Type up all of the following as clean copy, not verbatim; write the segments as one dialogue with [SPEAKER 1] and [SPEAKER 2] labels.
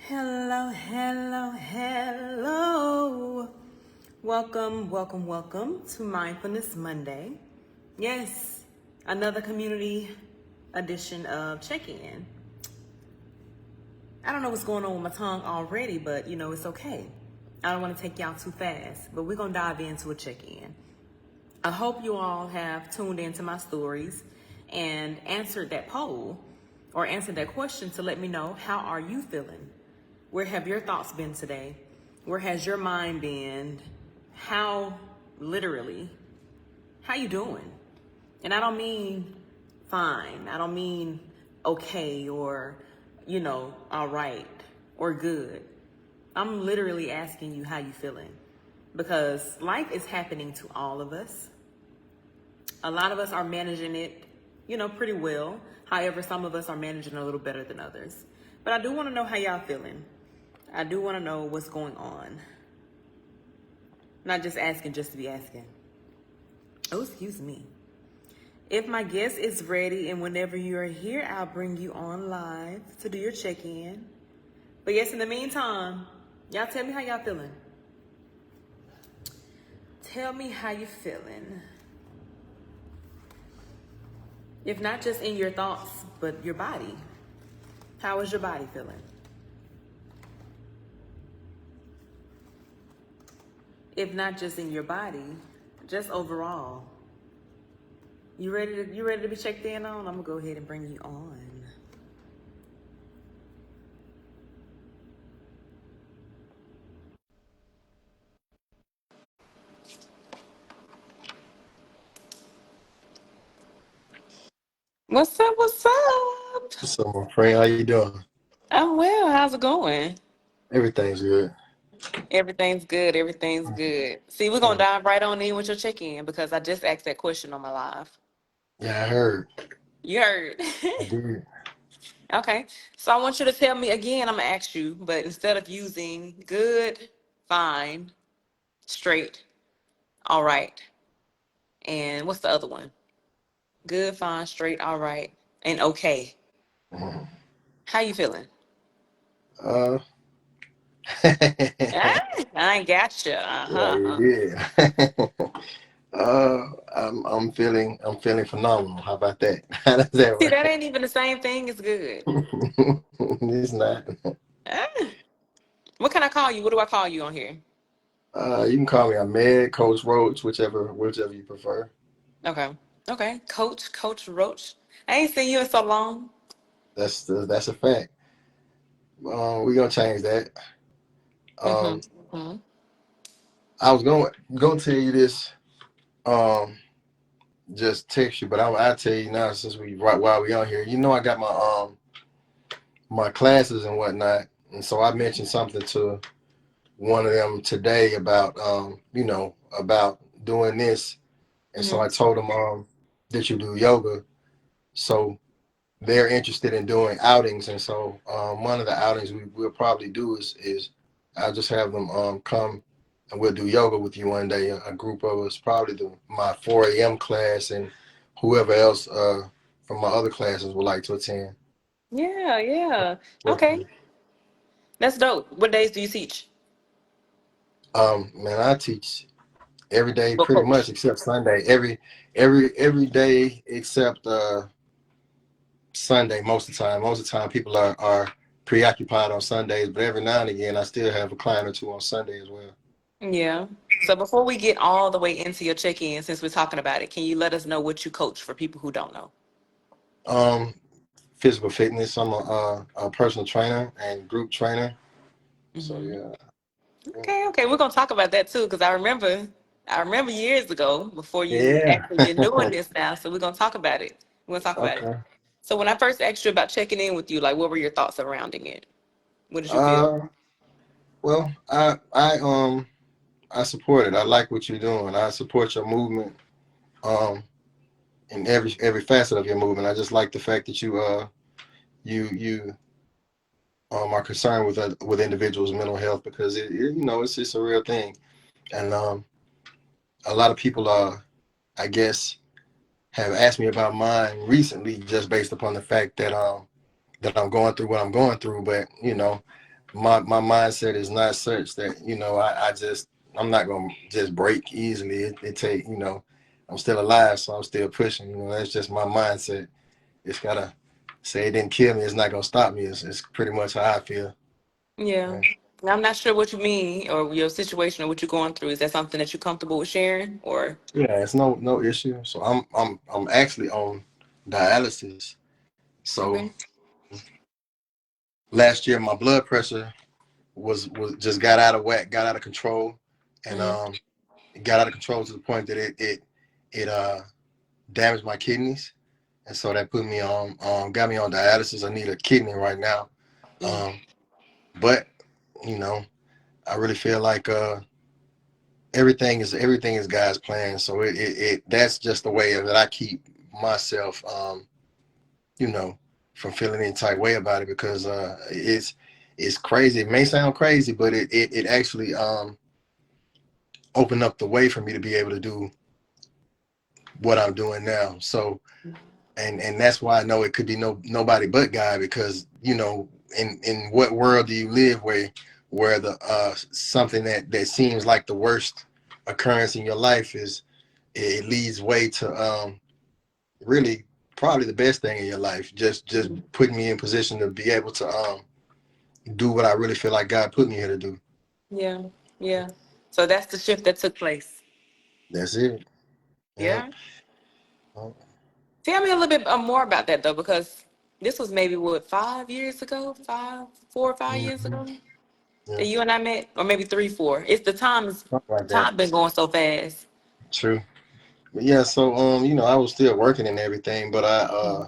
[SPEAKER 1] Hello, hello, hello. Welcome to Mindfulness Monday. Yes, another community edition of Check-In. I don't know what's going on with my tongue already, but it's okay. I don't want to take y'all too fast, but we're going to dive into a check-in. I hope you all have tuned into my stories and answered that poll or answered that question to let me know, how are you feeling? Where have your thoughts been today? Where has your mind been? How you doing? And I don't mean fine. I don't mean okay or, all right or good. I'm literally asking you how you feeling, because life is happening to all of us. A lot of us are managing it, pretty well. However, some of us are managing a little better than others. But I do want to know how y'all feeling. I do want to know what's going on. Not just asking just to be asking. Oh, excuse me. If my guest is ready and whenever you are here, I'll bring you on live to do your check-in. But yes, in the meantime, y'all tell me how y'all feeling. Tell me how you feeling. If not just in your thoughts, but your body. How is your body feeling? If not just in your body, just overall. You ready to be checked in on? I'm gonna go ahead and bring you on. What's up? What's up?
[SPEAKER 2] So, my friend, how you doing?
[SPEAKER 1] I'm well. How's it going?
[SPEAKER 2] Everything's good.
[SPEAKER 1] Everything's good. Everything's good. See, we're gonna
[SPEAKER 2] Mm.
[SPEAKER 1] dive right on in with your check-in because I just asked that question on my live.
[SPEAKER 2] Yeah, I heard.
[SPEAKER 1] You heard.
[SPEAKER 2] I did.
[SPEAKER 1] Okay. So I want you to tell me again, I'm gonna ask you, but instead of using good, fine, straight, all right. And what's the other one? Good, fine, straight, all right, and okay.
[SPEAKER 2] Mhm.
[SPEAKER 1] How you feeling?
[SPEAKER 2] Uh,
[SPEAKER 1] Ah, I gotcha.
[SPEAKER 2] yeah,
[SPEAKER 1] Uh-huh.
[SPEAKER 2] you did. uh, I'm feeling phenomenal. How about that? How does that
[SPEAKER 1] See, that
[SPEAKER 2] work?
[SPEAKER 1] ain't even the same thing as good.
[SPEAKER 2] It's not.
[SPEAKER 1] Ah. What can I call you? What do I call you on here?
[SPEAKER 2] You can call me Ahmed, Coach Roach, whichever you prefer.
[SPEAKER 1] Okay. Okay. Coach Roach. I ain't seen you in so long.
[SPEAKER 2] That's a fact. We're gonna change that.
[SPEAKER 1] Mm-hmm.
[SPEAKER 2] Um,
[SPEAKER 1] Mm-hmm.
[SPEAKER 2] I was going to tell you this. Just text you, but I'll tell you now since we right while we on here. I got my classes and whatnot, and so I mentioned something to one of them today about about doing this, and so
[SPEAKER 1] Mm-hmm.
[SPEAKER 2] I told them that you do yoga, so they're interested in doing outings, and so one of the outings we'll probably do is I'll just have them come and we'll do yoga with you one day. A group of us, probably my 4 a.m. class, and whoever else from my other classes would like to attend.
[SPEAKER 1] Yeah, yeah.
[SPEAKER 2] Work with
[SPEAKER 1] Okay.
[SPEAKER 2] me.
[SPEAKER 1] That's dope. What days do you teach?
[SPEAKER 2] Man, I teach every day
[SPEAKER 1] Well,
[SPEAKER 2] pretty much
[SPEAKER 1] coach.
[SPEAKER 2] except Sunday. Every day except Sunday. Most of the time people are preoccupied on Sundays, but every now and again I still have a client or two on Sunday as well.
[SPEAKER 1] Yeah. So before we get all the way into your check-in, since we're talking about it, can you let us know what you coach for people who don't know?
[SPEAKER 2] Um, Physical fitness. I'm a personal trainer and group trainer. So
[SPEAKER 1] Hmm.
[SPEAKER 2] yeah,
[SPEAKER 1] Okay, okay. We're gonna talk about that too, because I remember years ago before you
[SPEAKER 2] yeah.
[SPEAKER 1] actually been doing this now. So we're gonna talk about it. We're gonna talk about it.
[SPEAKER 2] Okay.
[SPEAKER 1] So when I first asked you about checking in with you, like what were your thoughts surrounding it? What did you feel?
[SPEAKER 2] Uh, well, I support it. I like what you're doing. I support your movement. Um, in every facet of your movement. I just like the fact that you are concerned with individuals' mental health, because it's just a real thing, and a lot of people I guess have asked me about mine recently just based upon the fact that I'm going through what I'm going through, but my mindset is not such that, I'm not gonna just break easily. It take, I'm still alive, so I'm still pushing. That's just my mindset. It's gotta say it didn't kill me. It's not gonna stop me. It's pretty much how I feel.
[SPEAKER 1] Yeah.
[SPEAKER 2] Yeah,
[SPEAKER 1] I'm not sure what you mean or your situation or what you're going through. Is that something that you're comfortable with sharing or?
[SPEAKER 2] yeah, it's no issue. So I'm actually on dialysis. So
[SPEAKER 1] Okay.
[SPEAKER 2] last year my blood pressure was just got out of whack, got out of control, and
[SPEAKER 1] Mm-hmm.
[SPEAKER 2] it got out of control to the point that it damaged my kidneys, and so that put me on got me on dialysis. I need a kidney right now, um, but you know I really feel like everything is God's plan. So it that's just the way that I keep myself you know from feeling any type way about it, because it's crazy. It may sound crazy, but it actually opened up the way for me to be able to do what I'm doing now. So and that's why I know it could be nobody but God, because in what world do you live where the something that seems like the worst occurrence in your life is it leads way to really probably the best thing in your life, just putting me in position to be able to do what I really feel like God put me here to do.
[SPEAKER 1] Yeah. Yeah. So that's the shift that took place.
[SPEAKER 2] That's it. Yep.
[SPEAKER 1] Yeah. Tell me a little bit more about that though, because this was maybe what, 5 years ago, 4 or 5 years
[SPEAKER 2] Mm-hmm.
[SPEAKER 1] ago
[SPEAKER 2] Yeah.
[SPEAKER 1] that you and I met, or maybe 3, 4. It's the
[SPEAKER 2] Something like that.
[SPEAKER 1] time been going so fast.
[SPEAKER 2] True. But yeah, so I was still working and everything, but I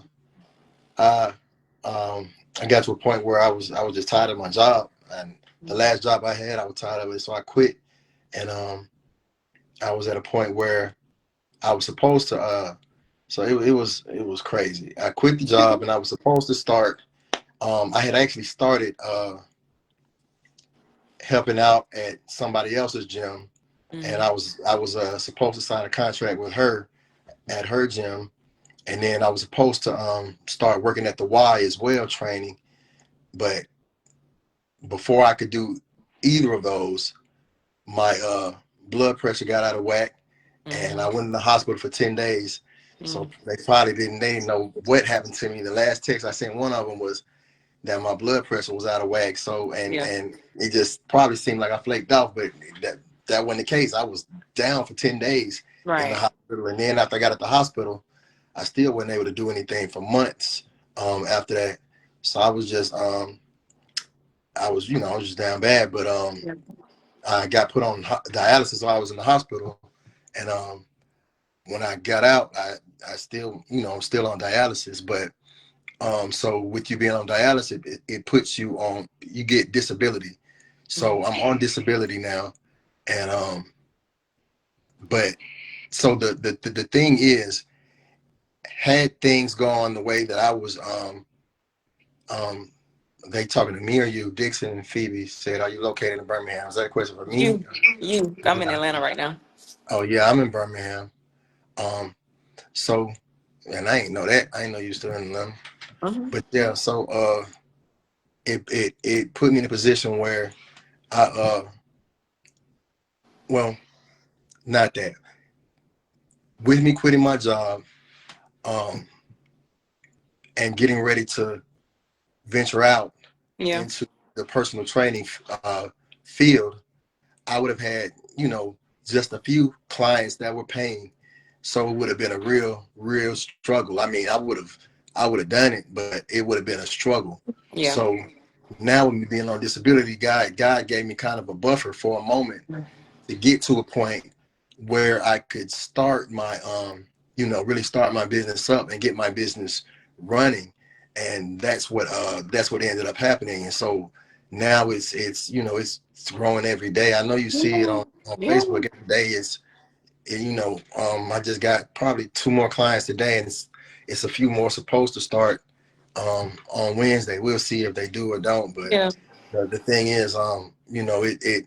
[SPEAKER 2] I got to a point where I was just tired of my job, and the last job I had, I was tired of it, so I quit. And I was at a point where I was supposed to so it was crazy. I quit the job and I was supposed to start I had actually started helping out at somebody else's gym, and
[SPEAKER 1] Mm-hmm.
[SPEAKER 2] I was supposed to sign a contract with her at her gym, and then I was supposed to start working at the as well, training. But before I could do either of those, my blood pressure got out of whack, and I
[SPEAKER 1] Mm-hmm.
[SPEAKER 2] went in the hospital for 10 days. So they didn't know what happened to me. The last text I sent one of them was that my blood pressure was out of whack. So
[SPEAKER 1] Yeah.
[SPEAKER 2] and it just probably seemed like I flaked off, but that wasn't the case. I was down for 10 days in the
[SPEAKER 1] Right.
[SPEAKER 2] hospital, and then after I got at the hospital, I still wasn't able to do anything for months after that. So I was just I was just down bad. But
[SPEAKER 1] Yeah.
[SPEAKER 2] I got put on dialysis while I was in the hospital, and when I got out, I still I'm still on dialysis. But so with you being on dialysis, it puts you on, you get disability. So
[SPEAKER 1] Mhm.
[SPEAKER 2] I'm on disability now, and but so the thing is, had things gone the way that I was um they talking to me or you, Dixon and Phoebe said, "Are you located in Birmingham?" Is that a question for me?
[SPEAKER 1] I'm in
[SPEAKER 2] Yeah.
[SPEAKER 1] Atlanta right now.
[SPEAKER 2] Oh yeah, I'm in Birmingham. Um, so and I ain't know that. I ain't know you still in Atlanta.
[SPEAKER 1] Hmm.
[SPEAKER 2] But yeah, so it put me in a position where I well, not that. With me quitting my job, um and getting ready to venture out
[SPEAKER 1] Yeah.
[SPEAKER 2] into the personal training field, I would have had, just a few clients that were paying. So it would have been a real struggle. I mean, I would have done it, but it would have been a struggle.
[SPEAKER 1] Yeah.
[SPEAKER 2] So now with me being on disability, God gave me kind of a buffer for a moment to get to a point where I could start my really start my business up and get my business running. And that's what ended up happening. And so now it's growing every day. I know you see it on
[SPEAKER 1] Yeah.
[SPEAKER 2] Facebook every day. I just got probably 2 more clients today, and it's a few more supposed to start on Wednesday. We'll see if they do or don't. But
[SPEAKER 1] Yeah.
[SPEAKER 2] the thing is, it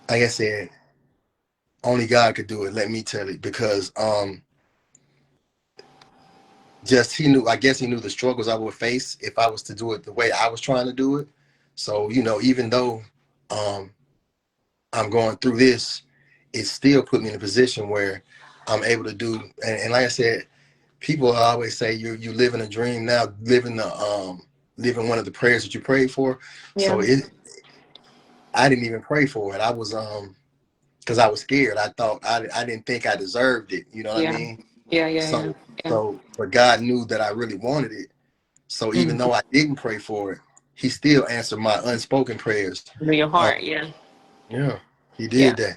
[SPEAKER 2] like I said, only God could do it. Let me tell you, because just he knew. I guess he knew the struggles I would face if I was to do it the way I was trying to do it. So, even though um, I'm going through this, it still put me in a position where I'm able to do, and like I said, people always say you live in a dream now, living one of the prayers that you prayed for. So
[SPEAKER 1] Yeah.
[SPEAKER 2] I didn't even pray for it. I was because I was scared. I thought I didn't think I deserved it. You know what I
[SPEAKER 1] Yeah.
[SPEAKER 2] mean?
[SPEAKER 1] Yeah. Yeah. Yeah.
[SPEAKER 2] So
[SPEAKER 1] Yeah.
[SPEAKER 2] so but God knew that I really wanted it. So even
[SPEAKER 1] Mm.
[SPEAKER 2] though I didn't pray for it, He still answered my unspoken prayers.
[SPEAKER 1] Know your
[SPEAKER 2] Um,
[SPEAKER 1] heart. Yeah.
[SPEAKER 2] yeah, He
[SPEAKER 1] Yeah.
[SPEAKER 2] did that.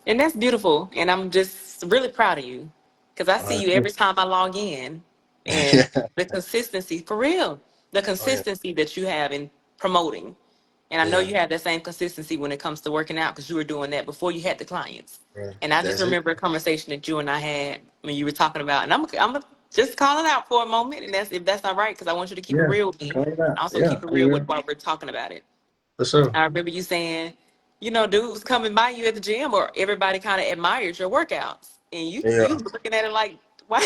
[SPEAKER 1] And that's beautiful. And I'm just really proud of you because I see you
[SPEAKER 2] Yeah.
[SPEAKER 1] every time I log in. And
[SPEAKER 2] Yeah.
[SPEAKER 1] the consistency, for real, the
[SPEAKER 2] Oh yeah.
[SPEAKER 1] consistency that you have in promoting. And I know
[SPEAKER 2] Yeah.
[SPEAKER 1] you have that same consistency when it comes to working out because you were doing that before you had the clients.
[SPEAKER 2] Yeah.
[SPEAKER 1] And I just
[SPEAKER 2] That's it.
[SPEAKER 1] remember a conversation that you and I had when you were talking about, and I'm just calling out for a moment, and that's if that's not right because I want you to keep it
[SPEAKER 2] Yeah.
[SPEAKER 1] real with me.
[SPEAKER 2] Call it out.
[SPEAKER 1] Also
[SPEAKER 2] Yeah,
[SPEAKER 1] keep it
[SPEAKER 2] I
[SPEAKER 1] real with
[SPEAKER 2] will.
[SPEAKER 1] while we're talking about it.
[SPEAKER 2] For sure.
[SPEAKER 1] I remember you saying, dudes coming by you at the gym or everybody kind of admires your workouts. And you
[SPEAKER 2] Yeah.
[SPEAKER 1] looking at it like, why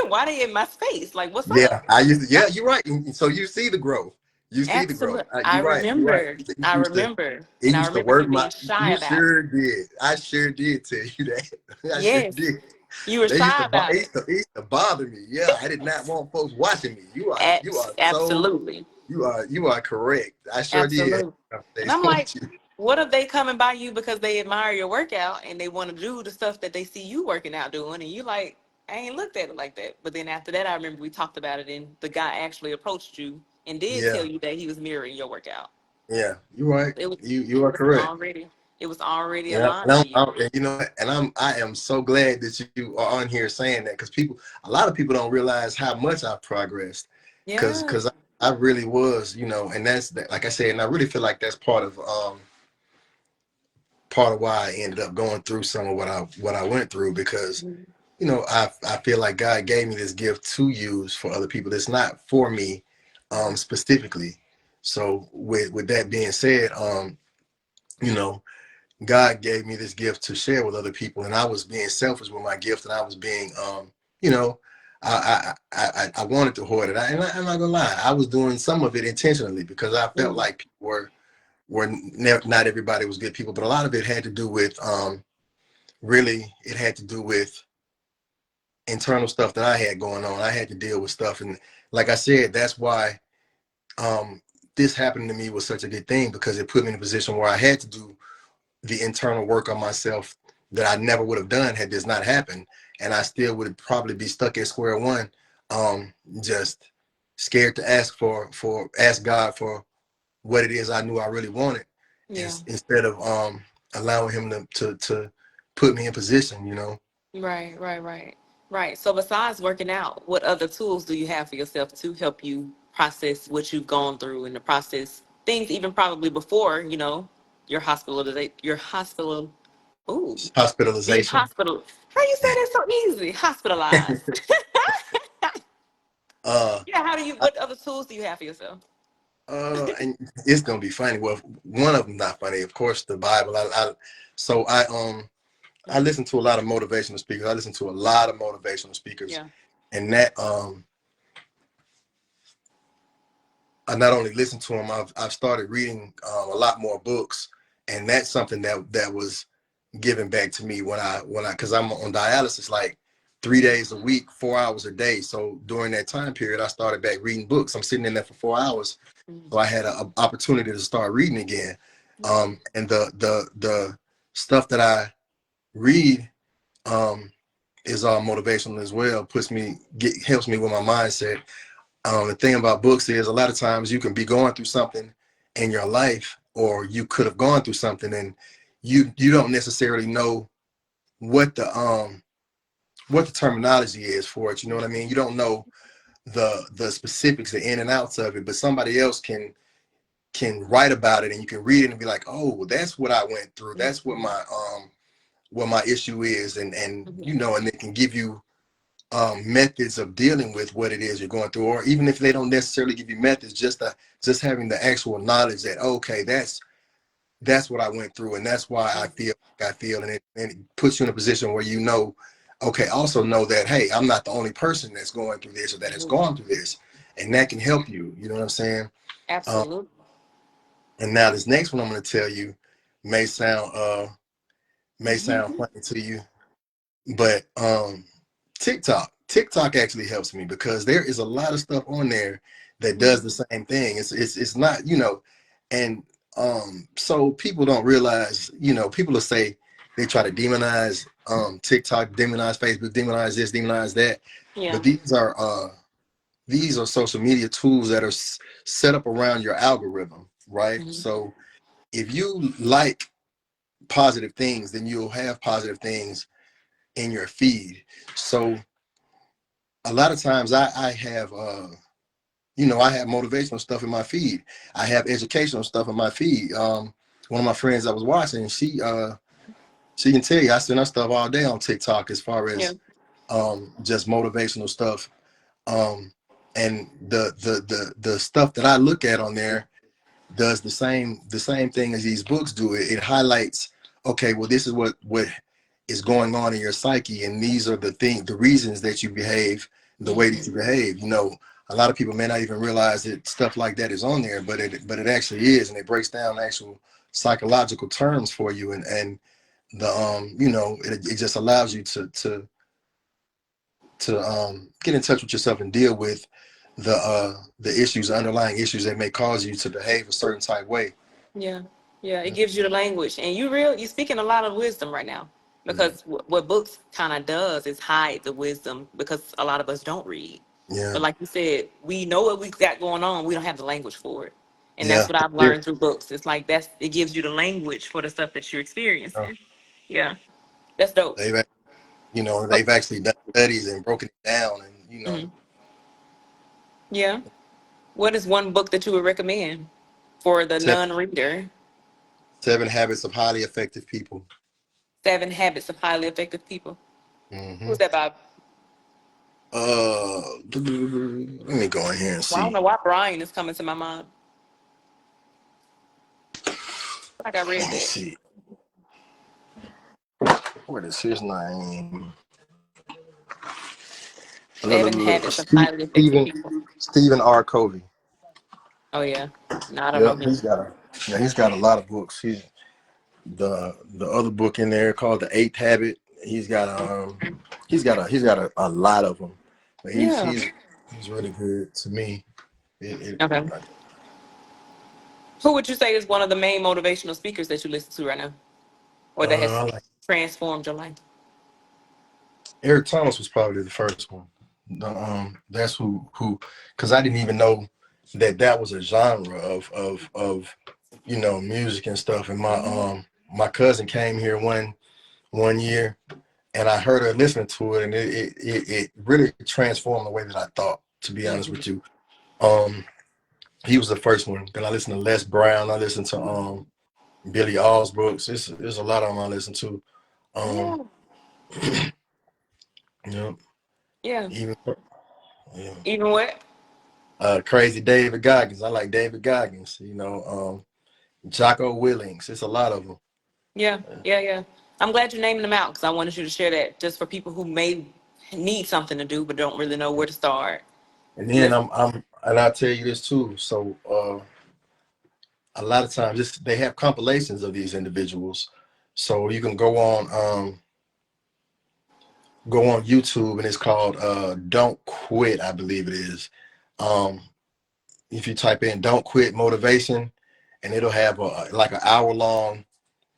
[SPEAKER 1] why they in my space? Like, what's
[SPEAKER 2] Yeah.
[SPEAKER 1] up?
[SPEAKER 2] I used to, yeah, you're right. And so you see the growth. You see the growth.
[SPEAKER 1] Absolutely. I
[SPEAKER 2] You're right. You're right.
[SPEAKER 1] remember.
[SPEAKER 2] It
[SPEAKER 1] I
[SPEAKER 2] used to
[SPEAKER 1] remember.
[SPEAKER 2] it
[SPEAKER 1] And I
[SPEAKER 2] used to
[SPEAKER 1] remember you
[SPEAKER 2] work my
[SPEAKER 1] being shy
[SPEAKER 2] you
[SPEAKER 1] about it.
[SPEAKER 2] sure did. I sure did tell you that. I sure
[SPEAKER 1] Yes.
[SPEAKER 2] did.
[SPEAKER 1] You were
[SPEAKER 2] They used to
[SPEAKER 1] shy about it.
[SPEAKER 2] it used to bother me. Yeah, I did not want folks watching me.
[SPEAKER 1] Absolutely.
[SPEAKER 2] You are correct. I sure did.
[SPEAKER 1] Absolutely.
[SPEAKER 2] They
[SPEAKER 1] And I'm like,
[SPEAKER 2] want you.
[SPEAKER 1] what if they coming by you because they admire your workout and they want to do the stuff that they see you working out doing, and you like, I ain't looked at it like that. But then after that, I remember we talked about it, and the guy actually approached you and did tell
[SPEAKER 2] Yeah,
[SPEAKER 1] you that he was mirroring your workout.
[SPEAKER 2] yeah. You're right.
[SPEAKER 1] It was
[SPEAKER 2] You are
[SPEAKER 1] it was
[SPEAKER 2] correct.
[SPEAKER 1] already it was already
[SPEAKER 2] Yeah, and
[SPEAKER 1] aligned for you.
[SPEAKER 2] and you know, and I am so glad that you are on here saying that because a lot of people don't realize how much I've progressed,
[SPEAKER 1] Yeah.
[SPEAKER 2] because I really was, and like I said, and I really feel like that's part of why I ended up going through some of what I went through because
[SPEAKER 1] Mhm.
[SPEAKER 2] I feel like God gave me this gift to use for other people. It's not for me, specifically. So with that being said, you know. God gave me this gift to share with other people, and I was being selfish with my gift, and I was being, you know, I wanted to hoard it. I'm not gonna lie, I was doing some of it intentionally because I felt
[SPEAKER 1] Mhm.
[SPEAKER 2] like people not everybody was good people, but a lot of it had to do with, really, it had to do with internal stuff that I had going on. I had to deal with stuff, and like I said, that's why um, this happening to me was such a good thing because it put me in a position where I had to do the internal work on myself that I never would have done had this not happened. And I still would probably be stuck at square one, just scared to ask God for what it is I knew I really wanted,
[SPEAKER 1] Yeah.
[SPEAKER 2] instead of allowing Him to put me in position.
[SPEAKER 1] Right, right, right. Right. So besides working out, what other tools do you have for yourself to help you process what you've gone through and the process things even probably before, your hospital ooh, being
[SPEAKER 2] Hospitalization.
[SPEAKER 1] hospital. How you say that so easy? Hospitalized.
[SPEAKER 2] uh,
[SPEAKER 1] Yeah, how do you what other tools do you have for yourself?
[SPEAKER 2] and it's gonna be funny. Well, one of them not funny, of course, the Bible. So I
[SPEAKER 1] Mhm.
[SPEAKER 2] listen to a lot of motivational speakers. I listen to a lot of motivational speakers,
[SPEAKER 1] Yeah.
[SPEAKER 2] and that I not only listen to them, I've started reading a lot more books, and that's something that was given back to me when I because I'm on dialysis like 3 days a week, 4 hours a day. So during that time period, I started back reading books. I'm sitting in there for 4 hours,
[SPEAKER 1] Mhm.
[SPEAKER 2] so I had an opportunity to start reading again.
[SPEAKER 1] Yeah.
[SPEAKER 2] And the stuff that I read um, is all motivational as well. Helps me with my mindset. The thing about books is a lot of times you can be going through something in your life, or you could have gone through something, and you don't necessarily know what the terminology is for it. You know what I mean? You don't know the specifics, the in and outs of it, but somebody else can write about it, and you can read it and be like, oh, well, that's what I went through. That's
[SPEAKER 1] Mhm.
[SPEAKER 2] what my issue is, and
[SPEAKER 1] Mhm.
[SPEAKER 2] and they can give you methods of dealing with what it is you're going through, or even if they don't necessarily give you methods, just having the actual knowledge that okay, that's what I went through, and that's why I feel like I feel, and it puts you in a position where okay, also know that hey, I'm not the only person that's going through this or that has
[SPEAKER 1] Mhm.
[SPEAKER 2] gone through this, and that can help you. You know what I'm saying? Um,
[SPEAKER 1] Absolutely.
[SPEAKER 2] And now this next one I'm going to tell you may sound funny to you, but TikTok actually helps me because there is a lot of stuff on there that does the same thing. It's not, and so people don't realize, people will say they try to demonize TikTok, demonize Facebook, demonize this, demonize that,
[SPEAKER 1] Yeah.
[SPEAKER 2] but these are social media tools that are set up around your algorithm, right?
[SPEAKER 1] Mm-hmm.
[SPEAKER 2] So if you like positive things, then you'll have positive things in your feed. So a lot of times I have I have motivational stuff in my feed. I have educational stuff in my feed. One of my friends I was watching, she can tell you I send her stuff all day on TikTok as far
[SPEAKER 1] Yeah.
[SPEAKER 2] as just motivational stuff. Um, and the stuff that I look at on there does the same thing as these books do. It highlights, okay, well, this is what is going on in your psyche, and these are the reasons that you behave the way that you behave. A lot of people may not even realize that stuff like that is on there, but it actually is, and it breaks down actual psychological terms for you, and the it just allows you to get in touch with yourself and deal with the issues, underlying issues that may cause you to behave a certain type way.
[SPEAKER 1] Yeah, yeah, it gives you the language, and you're speaking a lot of wisdom right now.
[SPEAKER 2] Yeah,
[SPEAKER 1] Because what books kind of does is hide the wisdom because a lot of us don't read.
[SPEAKER 2] yeah,
[SPEAKER 1] But like you said, we know what we got going on. We don't have the language for it, and that's
[SPEAKER 2] yeah.
[SPEAKER 1] what I've learned through books. It's like it gives you the language for the stuff that you're
[SPEAKER 2] Uh,
[SPEAKER 1] experiencing. Yeah, that's dope.
[SPEAKER 2] they've
[SPEAKER 1] Oh,
[SPEAKER 2] they've actually done studies and broken it down, and
[SPEAKER 1] mhm. Yeah. What is one book that you would recommend for the
[SPEAKER 2] seven,
[SPEAKER 1] non-reader?
[SPEAKER 2] 7 habits of highly effective people.
[SPEAKER 1] 7 Habits of Highly Effective People.
[SPEAKER 2] Hmm.
[SPEAKER 1] Who's that by?
[SPEAKER 2] Let me go in here and
[SPEAKER 1] Well, I don't
[SPEAKER 2] see.
[SPEAKER 1] know why Brian is coming to my mind. Like I
[SPEAKER 2] Let
[SPEAKER 1] read
[SPEAKER 2] me
[SPEAKER 1] that.
[SPEAKER 2] see. What is his name?
[SPEAKER 1] Seven Habits of Highly Effective
[SPEAKER 2] Stephen
[SPEAKER 1] People.
[SPEAKER 2] Stephen R. Covey.
[SPEAKER 1] Oh yeah. No, I don't know
[SPEAKER 2] Yep,
[SPEAKER 1] him.
[SPEAKER 2] he's got a lot of books. He's the other book in there called the Eighth Habit. He's got a lot of them, but
[SPEAKER 1] Yeah.
[SPEAKER 2] he's really good to me.
[SPEAKER 1] Okay. Who would you say is one of the main motivational speakers that you listen to right now, or that
[SPEAKER 2] I
[SPEAKER 1] has
[SPEAKER 2] like
[SPEAKER 1] transformed your life?
[SPEAKER 2] Eric Thomas was probably the first one. That's who because I didn't even know that was a genre of music and stuff. And my cousin came here one year, and I heard her listening to it, and it really transformed the way that I thought. To be honest
[SPEAKER 1] Mm-hmm.
[SPEAKER 2] with you, um, he was the first one. Then I listened to Les Brown. I listened to Billy All's books. There's a lot of them I listen to. Um,
[SPEAKER 1] Yeah.
[SPEAKER 2] you know,
[SPEAKER 1] Yeah.
[SPEAKER 2] even yeah.
[SPEAKER 1] Even what?
[SPEAKER 2] Crazy David Goggins. I like David Goggins. Jocko Willings. It's a lot of them.
[SPEAKER 1] Yeah. Yeah. Yeah. I'm glad you're naming them out because I wanted you to share that just for people who may need something to do but don't really know where to start.
[SPEAKER 2] And then
[SPEAKER 1] Let's.
[SPEAKER 2] and I'll tell you this too. So a lot of times they have compilations of these individuals. So you can go on YouTube, and it's called Don't Quit, I believe it is. Um, if you type in "Don't Quit Motivation," and it'll have like an hour long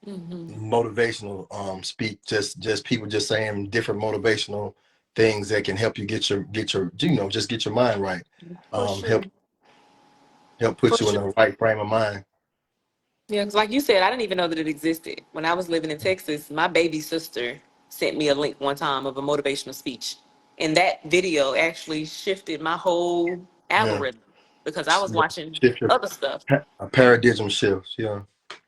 [SPEAKER 1] Mm-hmm.
[SPEAKER 2] motivational speak, just people just saying different motivational things that can help you get your just get your mind right,
[SPEAKER 1] For
[SPEAKER 2] help
[SPEAKER 1] sure.
[SPEAKER 2] put
[SPEAKER 1] For
[SPEAKER 2] you in
[SPEAKER 1] sure.
[SPEAKER 2] the right frame of mind.
[SPEAKER 1] Yeah, because like you said, I didn't even know that it existed. When I was living in Texas, my baby sister sent me a link one time of a motivational speech. And that video actually shifted my whole
[SPEAKER 2] Yeah,
[SPEAKER 1] algorithm because I was watching
[SPEAKER 2] shift your
[SPEAKER 1] other stuff.
[SPEAKER 2] a paradigm shift. Yeah,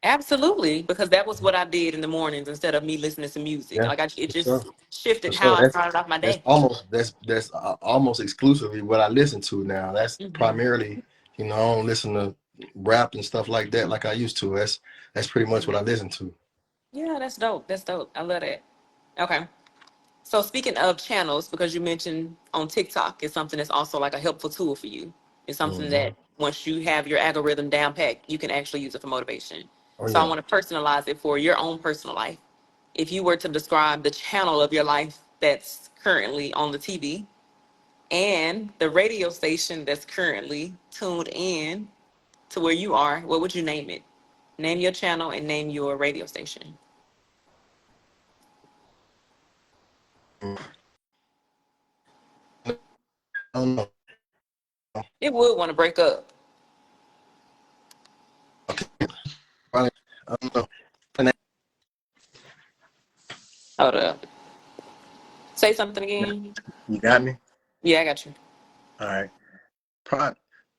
[SPEAKER 1] Absolutely, because that was what I did in the mornings instead of me listening to music.
[SPEAKER 2] yeah,
[SPEAKER 1] It
[SPEAKER 2] for sure,
[SPEAKER 1] just
[SPEAKER 2] for
[SPEAKER 1] shifted how
[SPEAKER 2] sure.
[SPEAKER 1] I started off my
[SPEAKER 2] That's
[SPEAKER 1] day.
[SPEAKER 2] almost that's almost exclusively what I listen to now. That's
[SPEAKER 1] Hmm.
[SPEAKER 2] primarily, I don't listen to rap and stuff like that like I used to. That's pretty much what I listen to.
[SPEAKER 1] Yeah, that's dope. That's dope. I love that. Okay. So speaking of channels, because you mentioned on TikTok is something that's also like a helpful tool for you. It's something
[SPEAKER 2] Hmm.
[SPEAKER 1] that once you have your algorithm down pat, you can actually use it for motivation.
[SPEAKER 2] Oh
[SPEAKER 1] So I
[SPEAKER 2] yeah.
[SPEAKER 1] want to personalize it for your own personal life. If you were to describe the channel of your life that's currently on the TV and the radio station that's currently tuned in to where you are, what would you name it? Name your channel and name your radio station.
[SPEAKER 2] I don't know.
[SPEAKER 1] It would want to break up.
[SPEAKER 2] Probably, I don't know.
[SPEAKER 1] Hold up. Say something again.
[SPEAKER 2] You got me?
[SPEAKER 1] Yeah, I got you.
[SPEAKER 2] All right. Pro-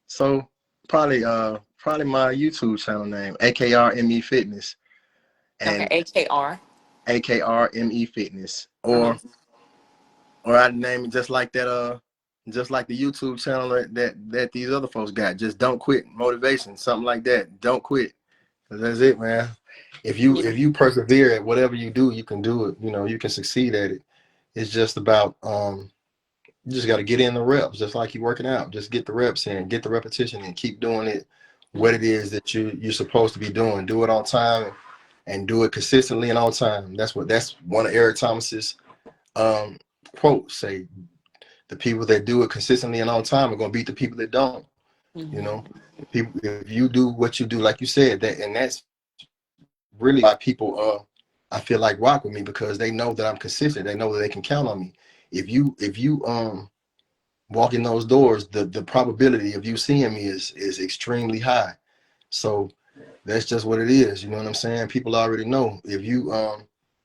[SPEAKER 2] so probably my YouTube channel name, AKRME Fitness,
[SPEAKER 1] Okay,
[SPEAKER 2] and
[SPEAKER 1] AKR.
[SPEAKER 2] AKRME Fitness,
[SPEAKER 1] Uh-huh.
[SPEAKER 2] or I'd name it just like the YouTube channel that these other folks got. Just don't quit motivation, something like that. Don't quit. 'Cause that's it, man.
[SPEAKER 1] Yeah.
[SPEAKER 2] If you persevere at whatever you do, you can do it. You know, you can succeed at it. It's just about you just got to get in the reps, just like you're working out. Just get the reps in, get the repetition, and keep doing it. What it is that you're supposed to be doing, do it on time, and do it consistently and on time. That's one of Eric Thomas's um, quotes. Say the people that do it consistently and on time are going to beat the people that don't. You know,
[SPEAKER 1] Mm-hmm.
[SPEAKER 2] people if you do what you do, like you said, that's really why people I feel like rock with me because they know that I'm consistent. They know that they can count on me. If you walk in those doors, the probability of you seeing me is extremely high. So that's just what it is. You know what I'm saying? People already know if you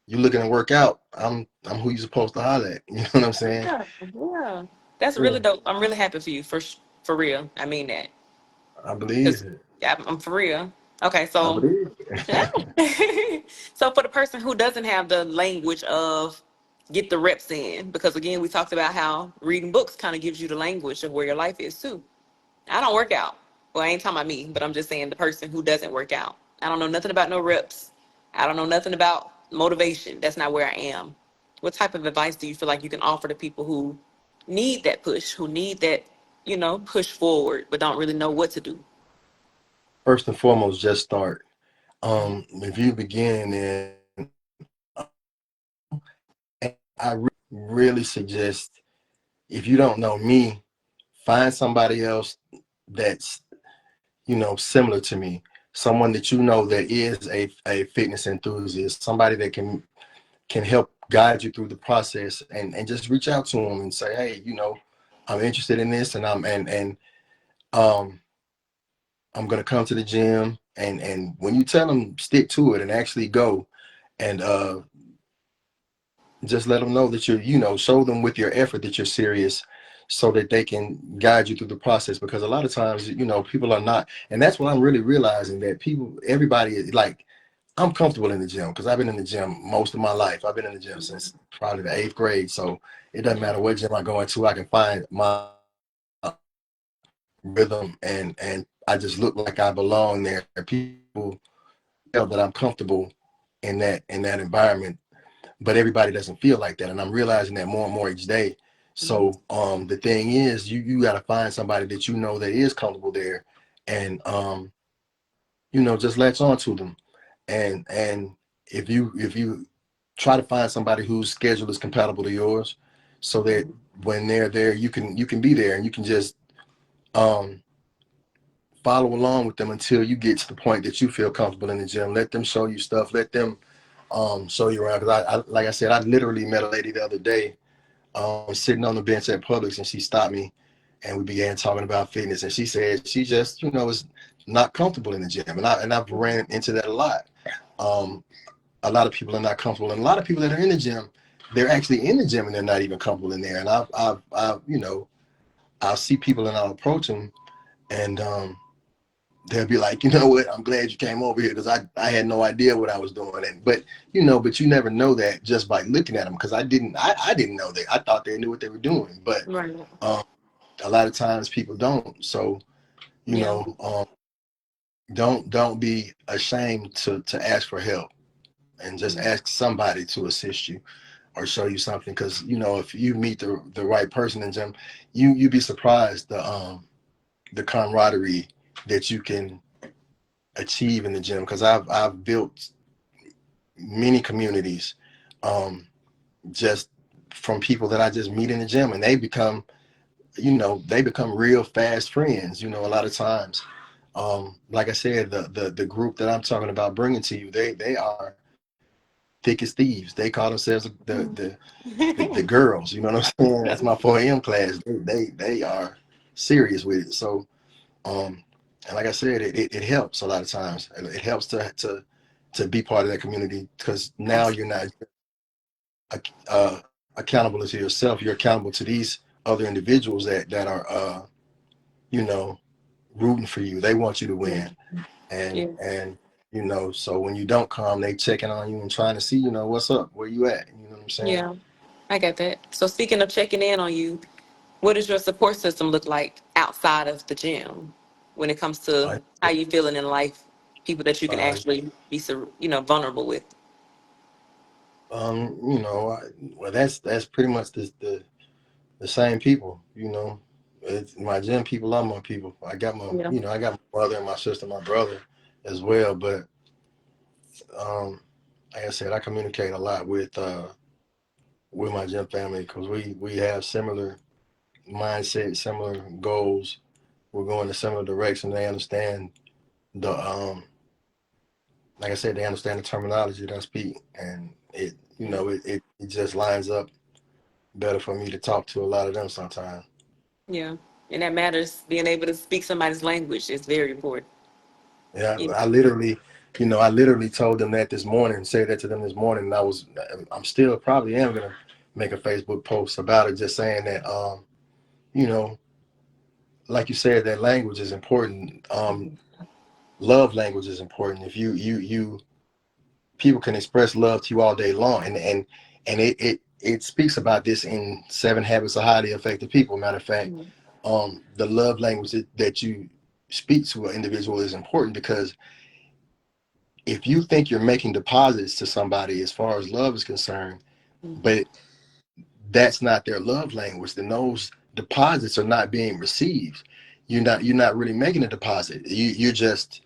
[SPEAKER 2] looking to work out, I'm who you supposed to holler at. You know what I'm saying?
[SPEAKER 1] Yeah, yeah. That's
[SPEAKER 2] Yeah,
[SPEAKER 1] really dope. I'm really happy for you, for real. I mean that.
[SPEAKER 2] I believe
[SPEAKER 1] Because
[SPEAKER 2] it.
[SPEAKER 1] I'm for real. Okay,
[SPEAKER 2] I
[SPEAKER 1] so
[SPEAKER 2] believe
[SPEAKER 1] yeah.
[SPEAKER 2] it.
[SPEAKER 1] So for the person who doesn't have the language of get the reps in, because again, we talked about how reading books kind of gives you the language of where your life is too. I don't work out. Well, I ain't talking about me, but I'm just saying the person who doesn't work out. I don't know nothing about no reps. I don't know nothing about motivation. That's not where I am. What type of advice do you feel like you can offer to people who need that push, who need that, push forward, but don't really know what to do?
[SPEAKER 2] First and foremost, just start. If you begin and I really suggest if you don't know me, find somebody else that's similar to me, someone that you know that is a fitness enthusiast, somebody that can help guide you through the process and just reach out to them and say, hey, I'm interested in this and um I'm gonna come to the gym and when you tell them stick to it and actually go and just let them know that show them with your effort that you're serious so that they can guide you through the process because a lot of times people are not, and that's what I'm really realizing, that everybody is like, I'm comfortable in the gym because I've been in the gym most of my life. I've been in the gym since probably the 8th grade, so it doesn't matter what gym I go into, I can find my rhythm and I just look like I belong there. People tell that I'm comfortable in that environment, but everybody doesn't feel like that, and I'm realizing that more and more each day.
[SPEAKER 1] Mhm.
[SPEAKER 2] So the thing is, you got to find somebody that that is comfortable there, and just latch on to them, and if you try to find somebody whose schedule is compatible to yours, so that when they're there, you can be there and you can just um follow along with them until you get to the point that you feel comfortable in the gym. Let them show you stuff. Let them show you around. Because I like I said, I literally met a lady the other day sitting on the bench at Publix, and she stopped me, and we began talking about fitness. And she said she just is not comfortable in the gym, and I've ran into that a lot. Um, a lot of people are not comfortable, and a lot of people that are in the gym, they're actually in the gym and they're not even comfortable in there. And I'll see people and I'll approach them, and they'll be like, you know what, I'm glad you came over here because I had no idea what I was doing. And but you never know that just by looking at them, because I didn't know that. I thought they knew what they were doing, but
[SPEAKER 1] Right.
[SPEAKER 2] um, a lot of times people don't. So you
[SPEAKER 1] Yeah.
[SPEAKER 2] know, don't be ashamed to ask for help and just
[SPEAKER 1] Mhm.
[SPEAKER 2] ask somebody to assist you or show you something, because if you meet the right person in gym, you be surprised the camaraderie that you can achieve in the gym, because I've built many communities, um, just from people that I just meet in the gym, and they become real fast friends. A lot of times, like I said, the group that I'm talking about bringing to you, they are thick as thieves. They call themselves the girls. You know what I'm saying? That's my 4 a.m. class. They are serious with it. So, and like I said, it helps a lot of times. It helps to be part of that community, because now you're not accountable to yourself. You're accountable to these other individuals that are you know rooting for you. They want you to
[SPEAKER 1] Yeah.
[SPEAKER 2] win, and
[SPEAKER 1] Yeah.
[SPEAKER 2] so when you don't come, they checking on you and trying to see what's up, where you at. You know what I'm saying?
[SPEAKER 1] Yeah. I get that. So speaking of checking in on you, what does your support system look like outside of the gym when it comes to
[SPEAKER 2] Uh,
[SPEAKER 1] how you feeling in life, people that you can
[SPEAKER 2] uh,
[SPEAKER 1] actually be, vulnerable with?
[SPEAKER 2] well, that's pretty much the same people. It's my gym people are my people.
[SPEAKER 1] Yeah.
[SPEAKER 2] I got my mother and my sister, my brother as well. But um, like I said, I communicate a lot with my gym family, because we have similar mindset, similar goals. We're going in similar direction. They understand the like I said, they understand the terminology that I speak, and
[SPEAKER 1] Yeah.
[SPEAKER 2] it just lines up better for me to talk to a lot of them sometimes.
[SPEAKER 1] Yeah. And that matters. Being able to speak somebody's language is very important.
[SPEAKER 2] Yeah,
[SPEAKER 1] Yeah.
[SPEAKER 2] I literally told them that this morning, said that to them this morning, and I'm still probably am gonna make a Facebook post about it, just saying that, you know, like you said, that language is important. Love language is important. If you people can express love to you all day long, and it speaks about this in Seven Habits of Highly Effective People. Matter of fact,
[SPEAKER 1] Mhm.
[SPEAKER 2] the love language that you speak to an individual is important, because if you think you're making deposits to somebody as far as love is concerned,
[SPEAKER 1] Mhm.
[SPEAKER 2] but that's not their love language, then those deposits are not being received. You're not really making a deposit. You're just